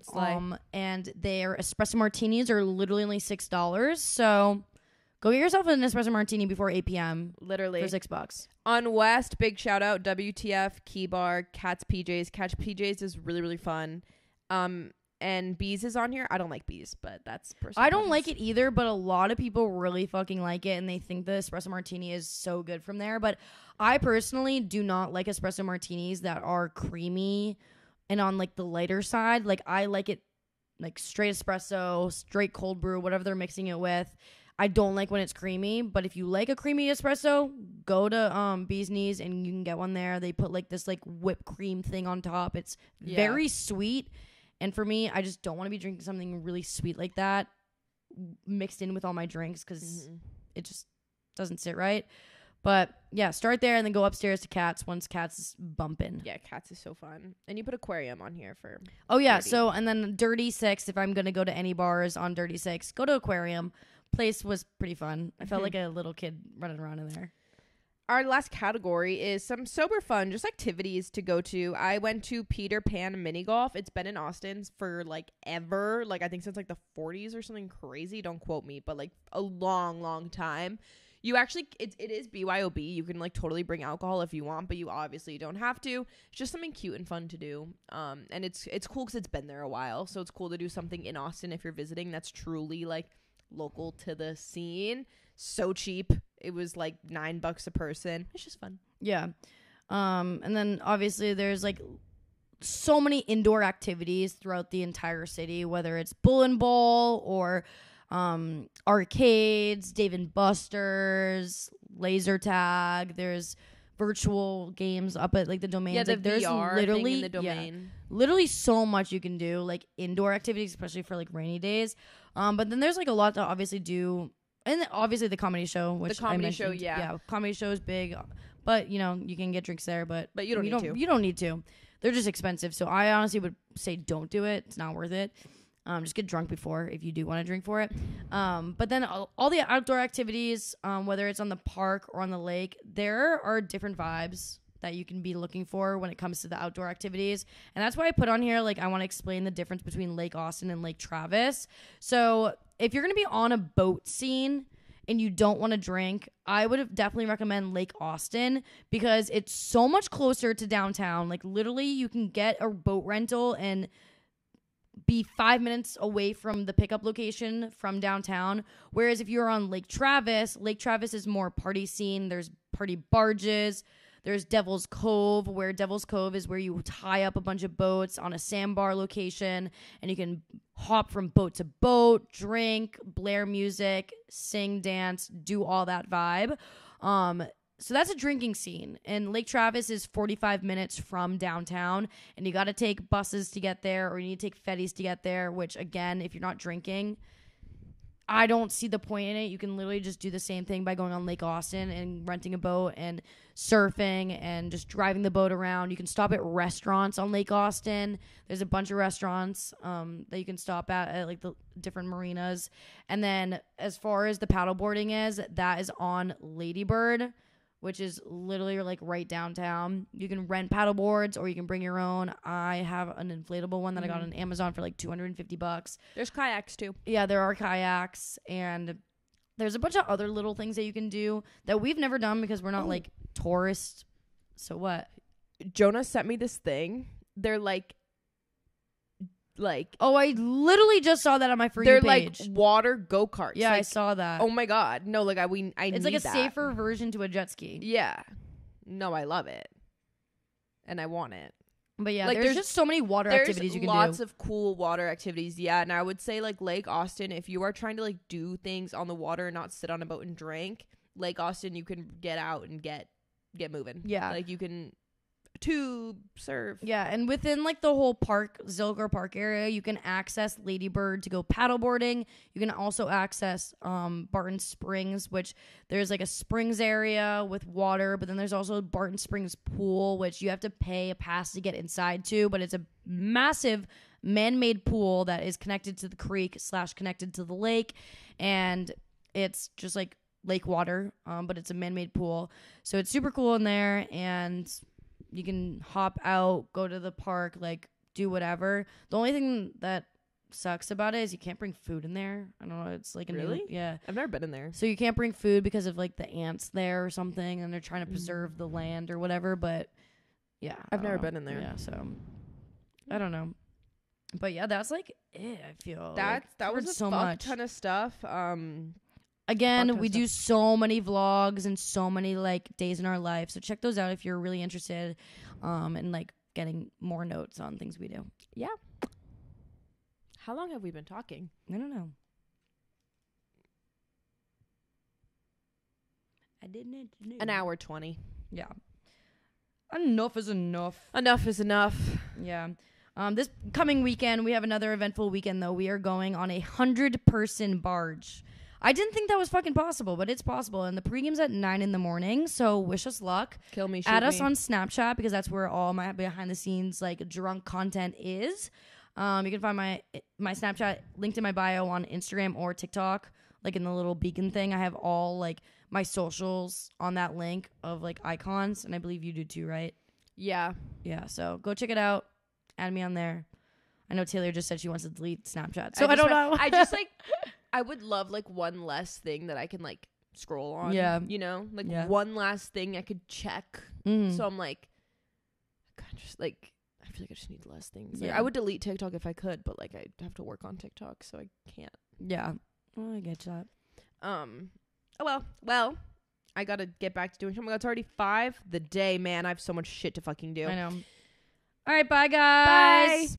And their espresso martinis are literally only $6. So go get yourself an espresso martini before 8 p.m. Literally for $6. On West, big shout out WTF, Key Bar, Cat's PJs. Catch PJs is really, really fun. And Bees is on here. I don't like Bees, but that's personal. I don't like it either, but a lot of people really fucking like it, and they think the espresso martini is so good from there. But I personally do not like espresso martinis that are creamy and on like the lighter side. Like, I like it like straight espresso, straight cold brew, whatever they're mixing it with. I don't like when it's creamy, but if you like a creamy espresso, go to Bee's Knees and you can get one there. They put like this like whipped cream thing on top. It's very sweet. And for me, I just don't want to be drinking something really sweet like that mixed in with all my drinks, because it just doesn't sit right. But yeah, start there and then go upstairs to Cats once Cats is bumping. Yeah, Cats is so fun. And you put Aquarium on here for Oh yeah, Dirty. so and then Dirty 6, if I'm going to go to any bars on Dirty 6, go to Aquarium. Place was pretty fun. I felt like a little kid running around in there. Our last category is some sober fun, just activities to go to. I went to Peter Pan mini golf. It's been in Austin for like ever. Like, I think since like the 40s or something crazy. Don't quote me, but like a long, long time. You actually, it is BYOB. You can like totally bring alcohol if you want, but you obviously don't have to. It's just something cute and fun to do. And it's cool because it's been there a while. So it's cool to do something in Austin if you're visiting that's truly like local to the scene. So cheap. It was like $9 a person. It's just fun. Yeah. And then obviously there's like so many indoor activities throughout the entire city, whether it's Bull and Bowl or arcades, Dave and Buster's, laser tag. There's virtual games up at like the Domain. Yeah, there's VR literally thing in the Domain. Literally so much you can do, like indoor activities, especially for like rainy days. But then there's like a lot to obviously do. And obviously the comedy show, which I mentioned. Yeah, comedy show is big, but you know you can get drinks there, but you don't need to. You don't need to. they're just expensive. So I honestly would say don't do it. It's not worth it. Just get drunk before if you do want to drink for it. But then all the outdoor activities, whether it's on the park or on the lake, there are different vibes that you can be looking for when it comes to the outdoor activities. And that's why I put on here, like, I want to explain the difference between Lake Austin and Lake Travis. So if you're going to be on a boat scene and you don't want to drink, I would definitely recommend Lake Austin because it's so much closer to downtown. Like, literally, you can get a boat rental and be 5 minutes away from the pickup location from downtown. Whereas if you're on Lake Travis is more party scene. There's party barges. There's Devil's Cove, where Devil's Cove is where you tie up a bunch of boats on a sandbar location, and you can hop from boat to boat, drink, blare music, sing, dance, do all that vibe. So that's a drinking scene. And Lake Travis is 45 minutes from downtown, and you got to take buses to get there, or you need to take ferries to get there, which, again, if you're not drinking, I don't see the point in it. You can literally just do the same thing by going on Lake Austin and renting a boat and surfing and just driving the boat around. You can stop at restaurants on Lake Austin. There's a bunch of restaurants that you can stop at like the different marinas. And then as far as the paddleboarding is, that is on Lady Bird, which is literally like right downtown. You can rent paddle boards or you can bring your own. I have an inflatable one that I got on Amazon for like $250. There's kayaks too. Yeah, there are kayaks, and there's a bunch of other little things that you can do that we've never done because we're not like tourists. So what? Jonah sent me this thing. They're like oh, I literally just saw that on my For You they're page. like water go-karts. Yeah, like, I saw that. Oh my god. No, like I it's need like a that. safer version to a jet ski. Yeah. No, I love it. And I want it. But yeah, Like, there's just so many water activities you can do. There's lots of cool water activities. Yeah, and I would say like Lake Austin, if you are trying to like do things on the water and not sit on a boat and drink, Lake Austin you can get out and get moving. Yeah. Like you can tube surf. Yeah, and within like the whole park, Zilker Park area, you can access Lady Bird to go paddleboarding. You can also access Barton Springs, which there's like a springs area with water, but then there's also Barton Springs pool, which you have to pay a pass to get inside to, but it's a massive man-made pool that is connected to the creek / connected to the lake, and it's just like lake water, but it's a man-made pool, so it's super cool in there, and you can hop out, go to the park, like, do whatever. The only thing that sucks about it is you can't bring food in there. I don't know. It's like Really? Yeah. I've never been in there. So you can't bring food because of, like, the ants there or something, and they're trying to preserve the land or whatever. But, yeah. I've never been in there. Yeah, so I don't know. But, yeah, that's, like, it, I feel. That was a so fuck much. ton of stuff. Again, we do so many vlogs and so many like days in our life. So check those out if you're really interested in like getting more notes on things we do. Yeah. How long have we been talking? I don't know. I didn't know. An hour 20. Yeah. Enough is enough. Enough is enough. Yeah. This coming weekend, we have another eventful weekend though. We are going on 100-person barge. I didn't think that was fucking possible, but it's possible. And the pregame's at 9 a.m, so wish us luck. Kill me, shoot Add us me. on Snapchat because that's where all my behind the scenes like drunk content is. You can find my Snapchat linked in my bio on Instagram or TikTok, like in the little beacon thing. I have all like my socials on that link of like icons, and I believe you do too, right? Yeah. Yeah, so go check it out. Add me on there. I know Taylor just said she wants to delete Snapchat, so I don't know. I just like I would love like one less thing that I can like scroll on. Yeah. You know? Like Yeah. one last thing I could check. Mhm. So I'm like kind of just like I feel like I just need less things. Like, Yeah. I would delete TikTok if I could, but like I'd have to work on TikTok, so I can't. Yeah. Well, I get that. Oh well. I gotta get back to doing something. It's already 5 the day, man. I have so much shit to fucking do. I know. All right, bye guys. Bye.